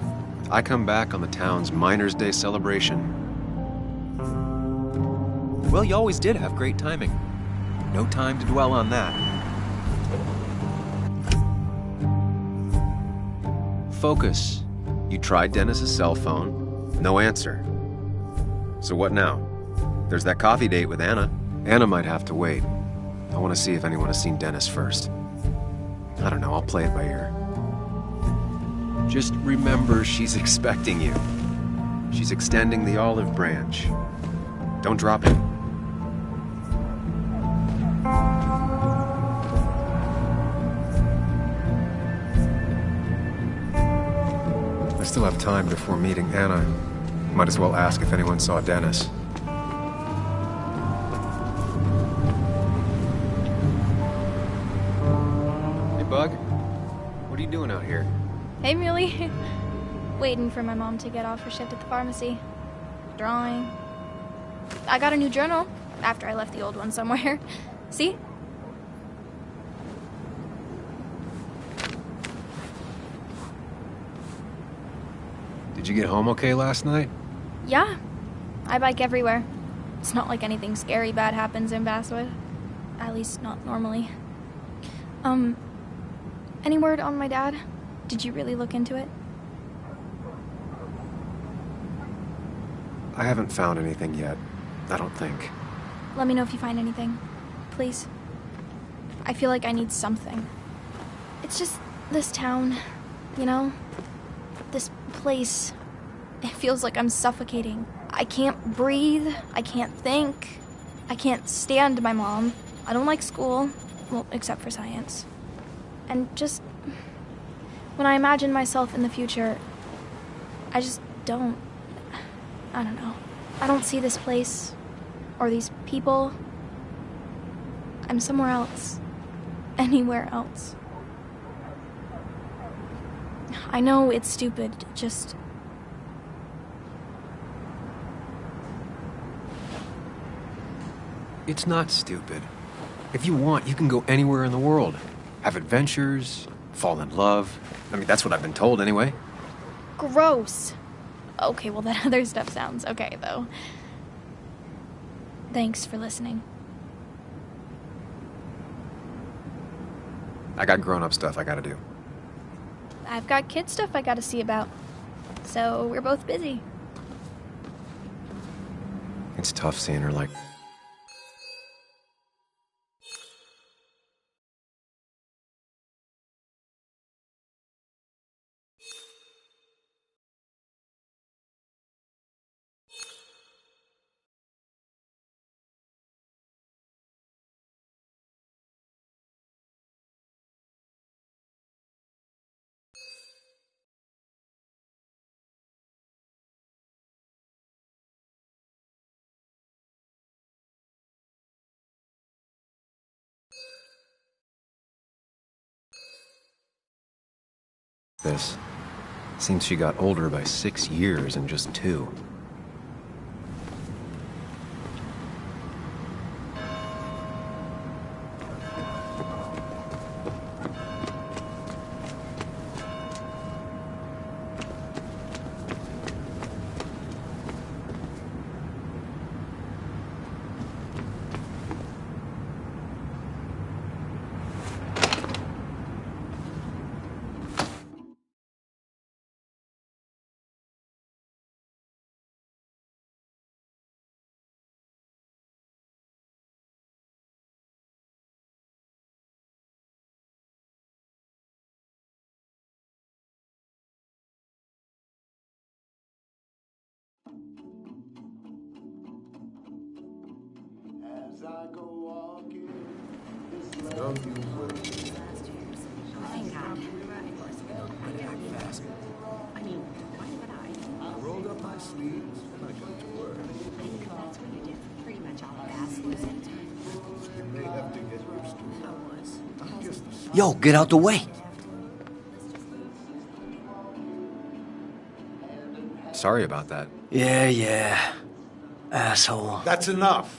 I come back on the town's Miners' Day celebration. Well, you always did have great timing. No time to dwell on that. Focus. You tried Dennis's cell phone. No answer. So what now? There's that coffee date with Anna. Anna might have to wait. I want to see if anyone has seen Dennis first. I don't know, I'll play it by ear. Just remember she's expecting you. She's extending the olive branch. Don't drop it. I still have time before meeting Anna. Might as well ask if anyone saw Dennis. Hey, Bug. What are you doing out here? Hey, Muley. Waiting for my mom to get off her shift at the pharmacy. Drawing. I got a new journal after I left the old one somewhere. See? Did you get home okay last night? Yeah. I bike everywhere. It's not like anything scary bad happens in Basswood. At least not normally. Any word on my dad? Did you really look into it? I haven't found anything yet. I don't think. Let me know if you find anything. Please. I feel like I need something. It's just this town, you know? This place. It feels like I'm suffocating. I can't breathe. I can't think. I can't stand my mom. I don't like school. Well, except for science. And just... when I imagine myself in the future, I just don't. I don't know. I don't see this place or these people. I'm somewhere else. Anywhere else. I know it's stupid, just... It's not stupid. If you want, you can go anywhere in the world. Have adventures, fall in love. I mean, that's what I've been told anyway. Gross. Okay, well, that other stuff sounds okay, though. Thanks for listening. I got grown-up stuff I gotta do. I've got kid stuff I gotta see about. So we're both busy. It's tough seeing her like... this. Seems she got older by 6 years in just 2. As I go walking, this Oh, love you will. thank God. I mean, why would I? I rolled up my sleeves and I got to work. I think that's what you did for pretty much all of us, was it? You may have to get used to it. I'm just a Yo, get out the way. Sorry about that. Yeah. Asshole. That's enough.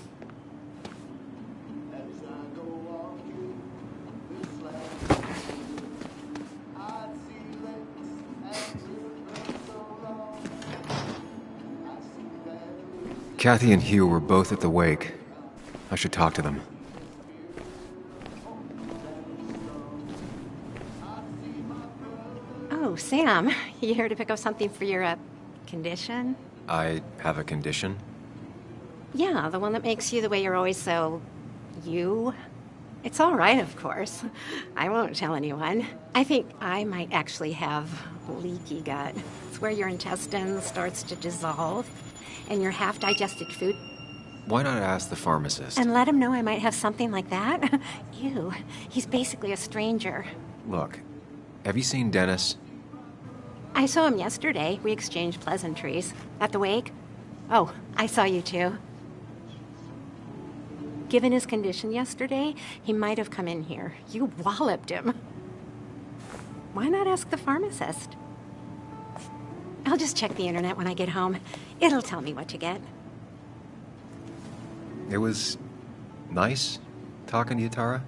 Kathy and Hugh were both at the wake. I should talk to them. Oh, Sam, you here to pick up something for your, condition? I have a condition? Yeah, the one that makes you the way you're always so... you? It's all right, of course. I won't tell anyone. I think I might actually have leaky gut. It's where your intestine starts to dissolve, and your half-digested food... Why not ask the pharmacist? And let him know I might have something like that? Ew, he's basically a stranger. Look, have you seen Dennis? I saw him yesterday. We exchanged pleasantries. At the wake? Oh, I saw you too. Given his condition yesterday, he might have come in here. You walloped him. Why not ask the pharmacist? I'll just check the internet when I get home. It'll tell me what to get. It was nice talking to you, Tara.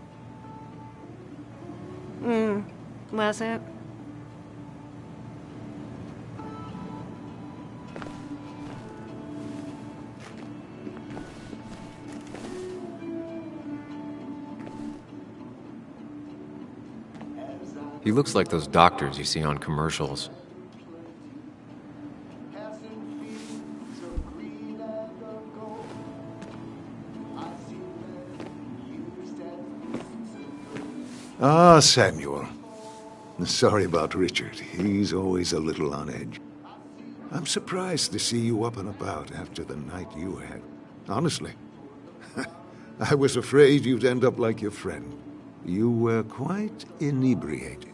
Was it? He looks like those doctors you see on commercials. Ah, Samuel. Sorry about Richard. He's always a little on edge. I'm surprised to see you up and about after the night you had. Honestly. I was afraid you'd end up like your friend. You were quite inebriated.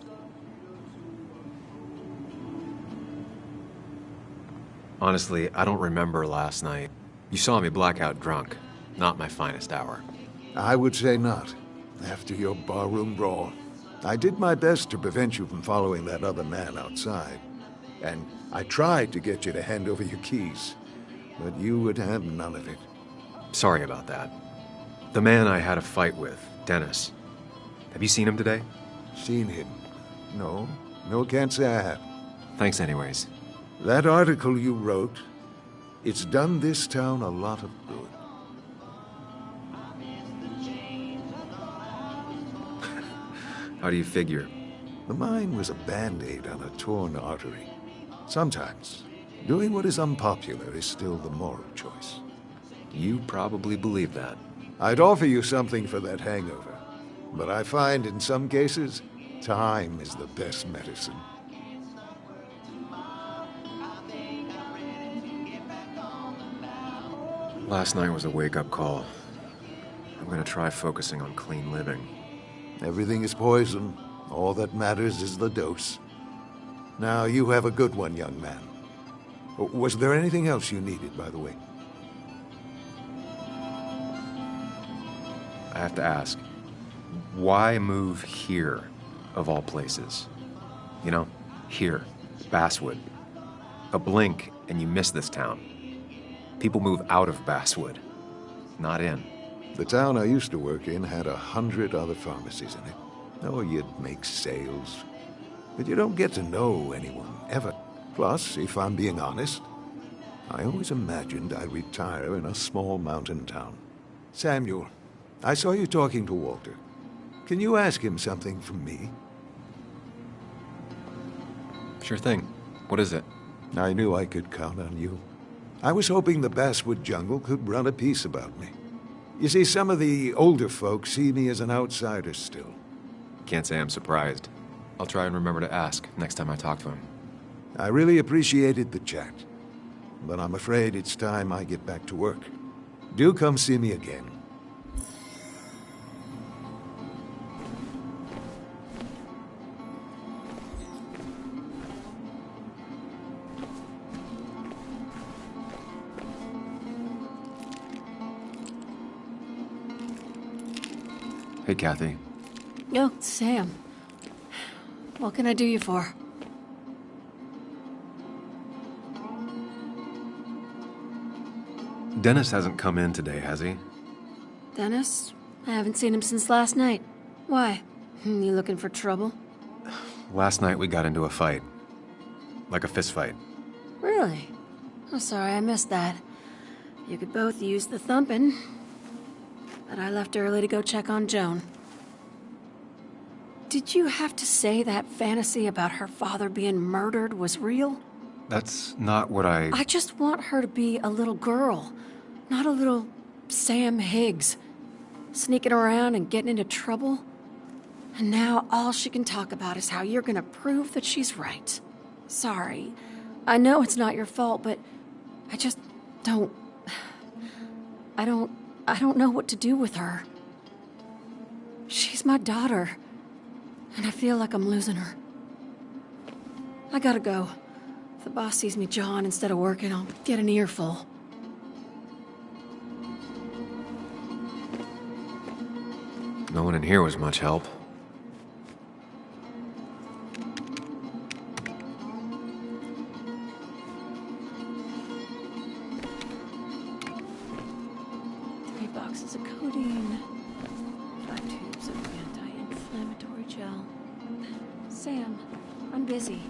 Honestly, I don't remember last night. You saw me blackout drunk. Not my finest hour. I would say not. After your barroom brawl, I did my best to prevent you from following that other man outside. And I tried to get you to hand over your keys, but you would have none of it. Sorry about that. The man I had a fight with, Dennis. Have you seen him today? Seen him? No. No, can't say I have. Thanks anyways. That article you wrote, it's done this town a lot of good. How do you figure? The mine was a band-aid on a torn artery. Sometimes, doing what is unpopular is still the moral choice. You probably believe that. I'd offer you something for that hangover, but I find in some cases, time is the best medicine. Last night was a wake-up call. I'm gonna try focusing on clean living. Everything is poison. All that matters is the dose. Now, you have a good one, young man. Was there anything else you needed, by the way? I have to ask, why move here, of all places? You know, here, Basswood. A blink and you miss this town. People move out of Basswood, not in. The town I used to work in had 100 other pharmacies in it. Oh, you'd make sales. But you don't get to know anyone, ever. Plus, if I'm being honest, I always imagined I'd retire in a small mountain town. Samuel, I saw you talking to Walter. Can you ask him something from me? Sure thing. What is it? I knew I could count on you. I was hoping the Basswood jungle could run a piece about me. You see, some of the older folks see me as an outsider still. Can't say I'm surprised. I'll try and remember to ask next time I talk to him. I really appreciated the chat, but I'm afraid it's time I get back to work. Do come see me again. Hey, Kathy. Oh, Sam. What can I do you for? Dennis hasn't come in today, has he? Dennis? I haven't seen him since last night. Why? You looking for trouble? Last night we got into a fight. Like a fist fight. Really? I'm sorry I missed that. You could both use the thumping. But I left early to go check on Joan. Did you have to say that fantasy about her father being murdered was real? That's not what I just want her to be a little girl, not a little Sam Higgs, sneaking around and getting into trouble. And now all she can talk about is how you're gonna prove that she's right. Sorry. I know it's not your fault, but I just don't... I don't know what to do with her. She's my daughter, and I feel like I'm losing her. I gotta go. If the boss sees me jawing instead of working, I'll get an earful. No one in here was much help. Boxes of codeine, 5 tubes of anti-inflammatory gel. Sam, I'm busy.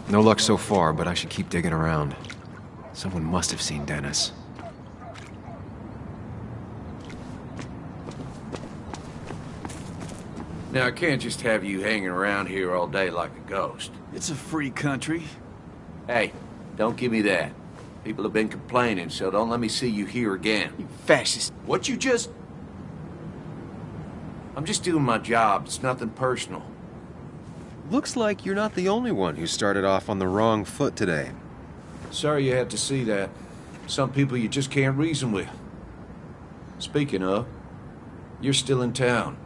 No luck so far, but I should keep digging around. Someone must have seen Dennis. Now, I can't just have you hanging around here all day like a ghost. It's a free country. Hey, don't give me that. People have been complaining, so don't let me see you here again. You fascist. What you just... I'm just doing my job. It's nothing personal. Looks like you're not the only one who started off on the wrong foot today. Sorry you had to see that. Some people you just can't reason with. Speaking of, you're still in town.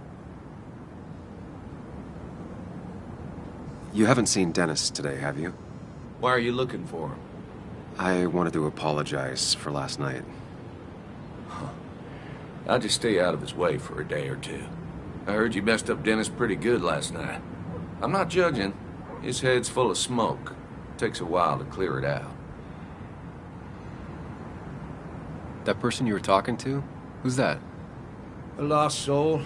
You haven't seen Dennis today, have you? Why are you looking for him? I wanted to apologize for last night. I'll just stay out of his way for a day or two. I heard you messed up Dennis pretty good last night. I'm not judging. His head's full of smoke. Takes a while to clear it out. That person you were talking to? Who's that? A lost soul.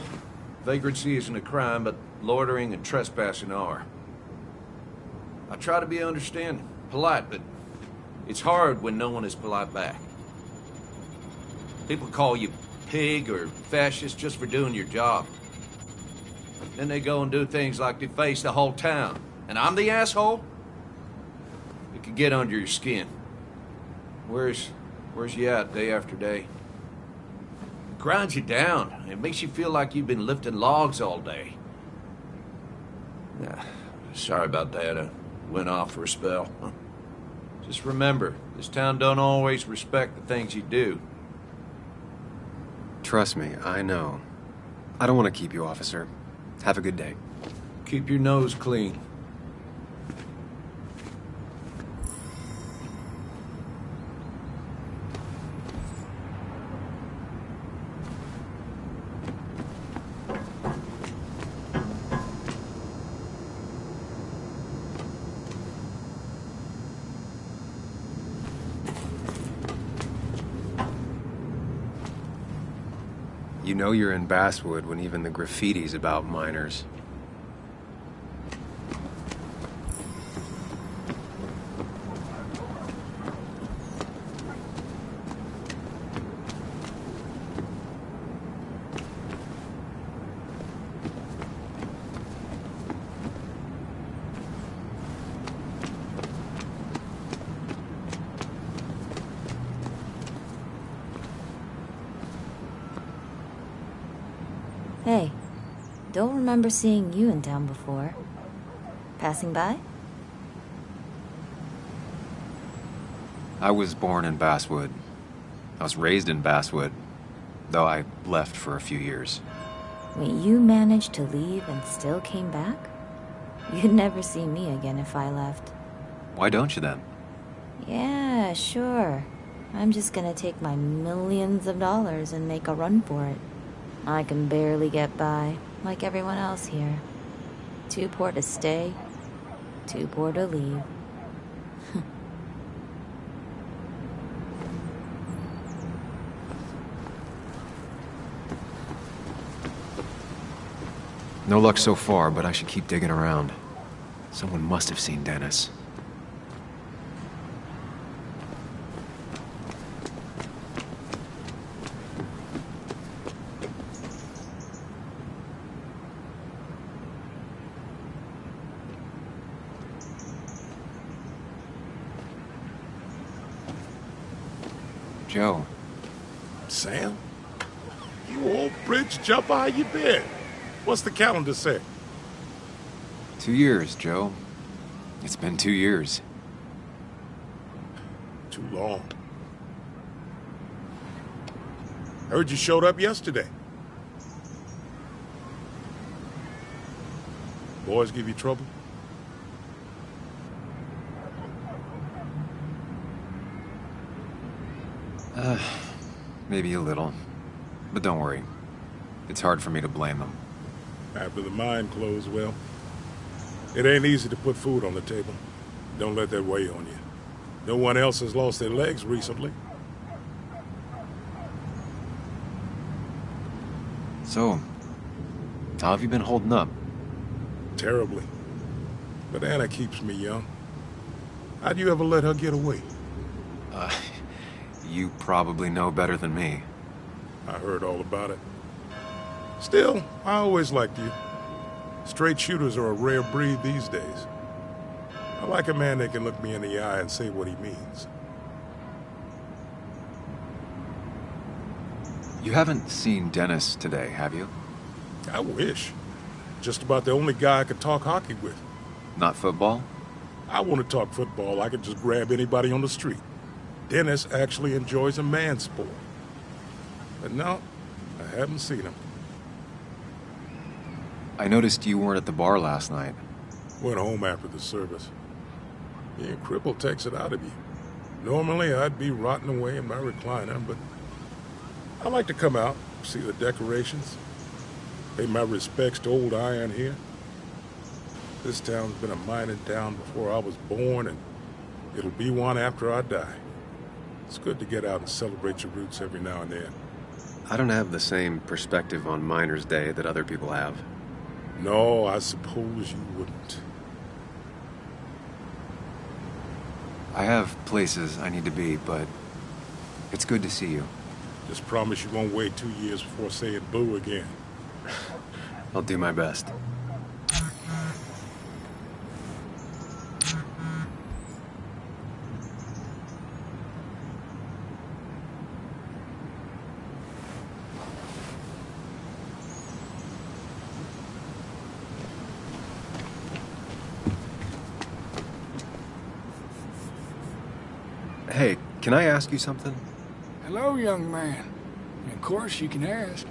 Vagrancy isn't a crime, but loitering and trespassing are. I try to be understanding, polite, but it's hard when no one is polite back. People call you pig or fascist just for doing your job. Then they go and do things like deface the whole town. And I'm the asshole? It can get under your skin. Where's you at day after day? It grinds you down. It makes you feel like you've been lifting logs all day. Sorry about that. I went off for a spell. Just remember, this town don't always respect the things you do. Trust me, I know. I don't want to keep you, officer. Have a good day. Keep your nose clean. You know you're in Basswood when even the graffiti's about minors. Hey, don't remember seeing you in town before. Passing by? I was born in Basswood. I was raised in Basswood, though I left for a few years. Wait, you managed to leave and still came back? You'd never see me again if I left. Why don't you then? Yeah, sure. I'm just gonna take my millions of dollars and make a run for it. I can barely get by, like everyone else here. Too poor to stay, too poor to leave. No luck so far, but I should keep digging around. Someone must have seen Dennis. Joe. Sam? You old bridge jumper, how you been? What's the calendar say? 2 years, Joe. It's been 2 years. Too long. Heard you showed up yesterday. Boys give you trouble? Maybe a little. But don't worry. It's hard for me to blame them. After the mine closed, well, it ain't easy to put food on the table. Don't let that weigh on you. No one else has lost their legs recently. So, how have you been holding up? Terribly. But Anna keeps me young. How'd you ever let her get away? You probably know better than me. I heard all about it. Still, I always liked you. Straight shooters are a rare breed these days. I like a man that can look me in the eye and say what he means. You haven't seen Dennis today, have you? I wish. Just about the only guy I could talk hockey with. Not football? I want to talk football. I could just grab anybody on the street. Dennis actually enjoys a man's sport. But no, I haven't seen him. I noticed you weren't at the bar last night. Went home after the service. Yeah, cripple takes it out of you. Normally, I'd be rotting away in my recliner, but I like to come out, see the decorations, pay my respects to old Iron here. This town's been a mining town before I was born, and it'll be one after I die. It's good to get out and celebrate your roots every now and then. I don't have the same perspective on Miners' Day that other people have. No, I suppose you wouldn't. I have places I need to be, but it's good to see you. Just promise you won't wait 2 years before saying boo again. I'll do my best. Hey, can I ask you something? Hello, young man. Of course you can ask.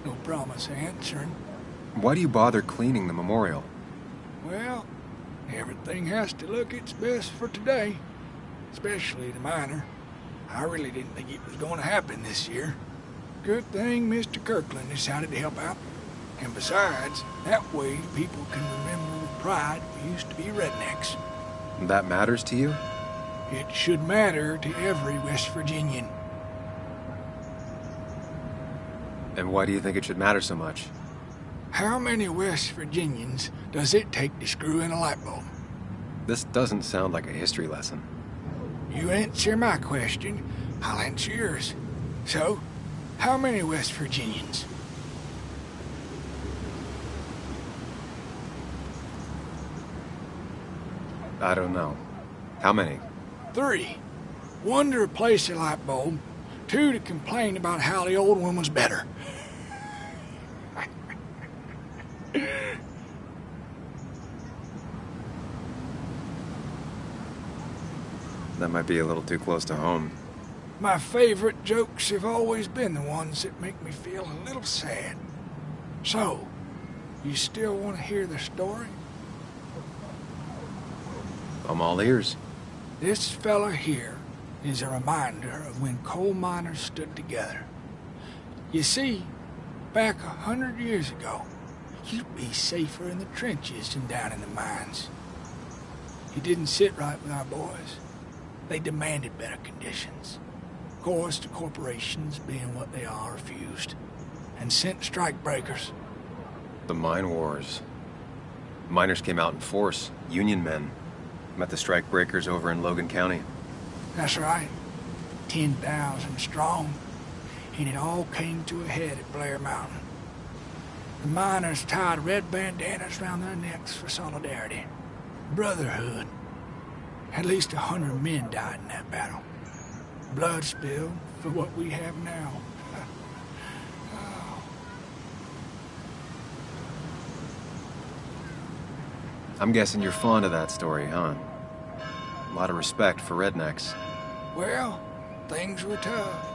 No promise answering. Why do you bother cleaning the memorial? Well, everything has to look its best for today. Especially the miner. I really didn't think it was going to happen this year. Good thing Mr. Kirkland decided to help out. And besides, that way people can remember with pride we used to be rednecks. That matters to you? It should matter to every West Virginian. And why do you think it should matter so much? How many West Virginians does it take to screw in a light bulb? This doesn't sound like a history lesson. You answer my question, I'll answer yours. So, how many West Virginians? I don't know. How many? 3. 1 to replace a light bulb. 2 to complain about how the old one was better. That might be a little too close to home. My favorite jokes have always been the ones that make me feel a little sad. So, you still want to hear the story? I'm all ears. This fella here is a reminder of when coal miners stood together. You see, back 100 years ago, you'd be safer in the trenches than down in the mines. He didn't sit right with our boys. They demanded better conditions. Of course, the corporations, being what they are, refused and sent strike breakers. The mine wars. Miners came out in force, Union men. Met the strike breakers over in Logan County. That's right. 10,000 strong. And it all came to a head at Blair Mountain. The miners tied red bandanas around their necks for solidarity. Brotherhood. At least 100 men died in that battle. Blood spilled for what we have now. I'm guessing you're fond of that story, huh? A lot of respect for rednecks. Well, things were tough,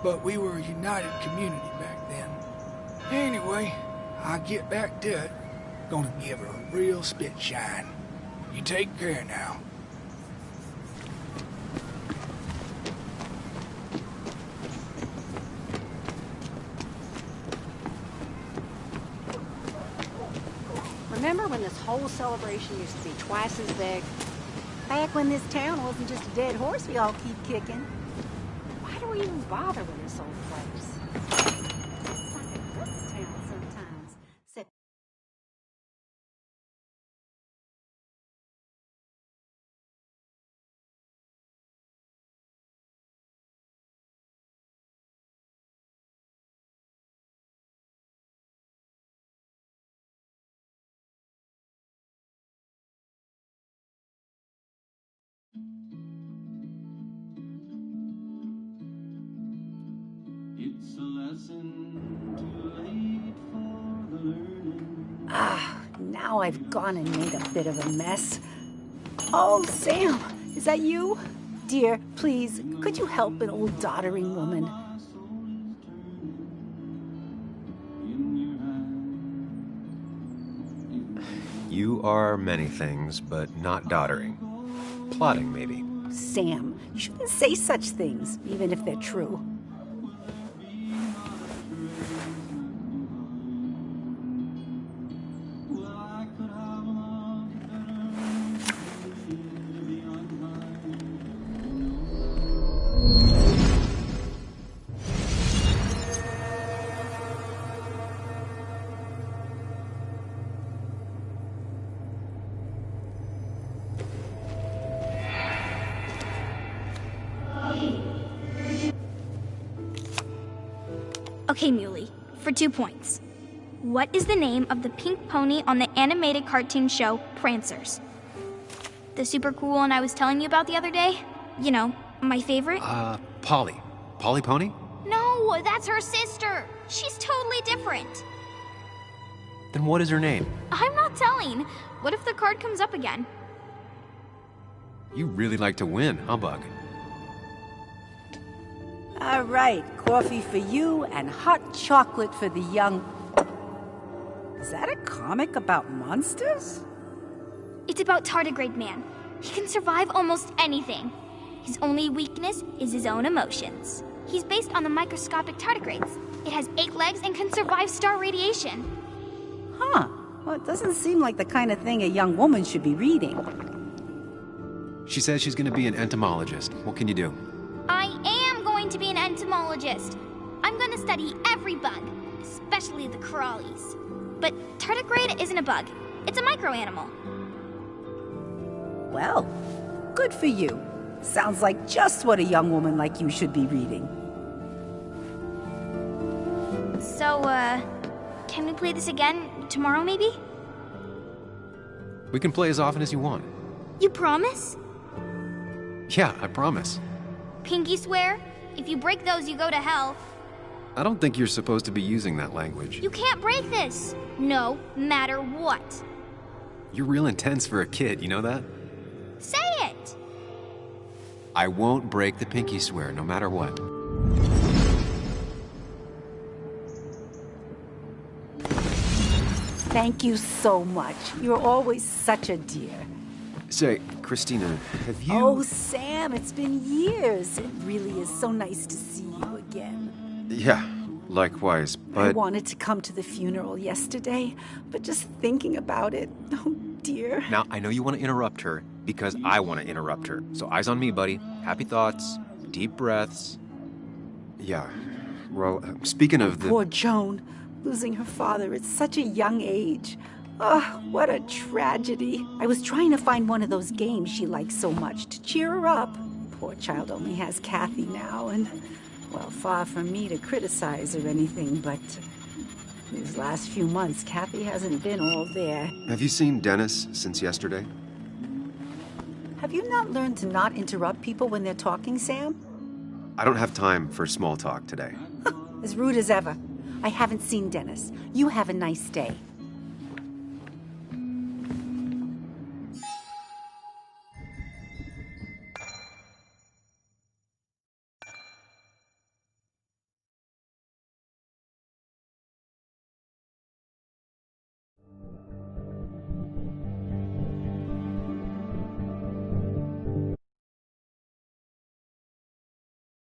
but we were a united community back then. Anyway, I'll get back to it. Gonna give her a real spit shine. You take care now. Remember when this whole celebration used to be twice as big? Back when this town wasn't just a dead horse we all keep kicking. Why do we even bother with this old place? It's like a ghost town sometimes. It's a lesson too late for the learning. Now I've gone and made a bit of a mess. Oh, Sam, is that you? Dear, please, could you help an old doddering woman? You are many things, but not doddering. Plotting, maybe. Sam, you shouldn't say such things, even if they're true. Okay, Muley, for 2 points. What is the name of the pink pony on the animated cartoon show Prancers? The super cool one I was telling you about the other day? You know, my favorite? Polly. Polly Pony? No, that's her sister. She's totally different. Then what is her name? I'm not telling. What if the card comes up again? You really like to win, huh, Bug? All right, coffee for you and hot chocolate for the young... Is that a comic about monsters? It's about Tardigrade Man. He can survive almost anything. His only weakness is his own emotions. He's based on the microscopic tardigrades. It has 8 legs and can survive star radiation. Huh. Well, it doesn't seem like the kind of thing a young woman should be reading. She says she's going to be an entomologist. What can you do? I am going to be an entomologist. I'm going to study every bug, especially the crawlies. But tardigrade isn't a bug. It's a microanimal. Well, good for you. Sounds like just what a young woman like you should be reading. So, can we play this again tomorrow, maybe? We can play as often as you want. You promise? Yeah, I promise. Pinky swear? If you break those, you go to hell. I don't think you're supposed to be using that language. You can't break this. No matter what. You're real intense for a kid, you know that? Say it! I won't break the pinky swear, no matter what. Thank you so much. You're always such a dear. Say, Christina, have you... Oh, Sam, it's been years. It really is so nice to see you again. Yeah, likewise, but... I wanted to come to the funeral yesterday, but just thinking about it, oh dear. Now, I know you want to interrupt her, because I want to interrupt her. So eyes on me, buddy. Happy thoughts, deep breaths. Yeah, well, speaking of the... Poor Joan, losing her father at such a young age. Oh, what a tragedy. I was trying to find one of those games she likes so much to cheer her up. Poor child only has Kathy now, and, well, far from me to criticize or anything, but these last few months, Kathy hasn't been all there. Have you seen Dennis since yesterday? Have you not learned to not interrupt people when they're talking, Sam? I don't have time for small talk today. As rude as ever. I haven't seen Dennis. You have a nice day.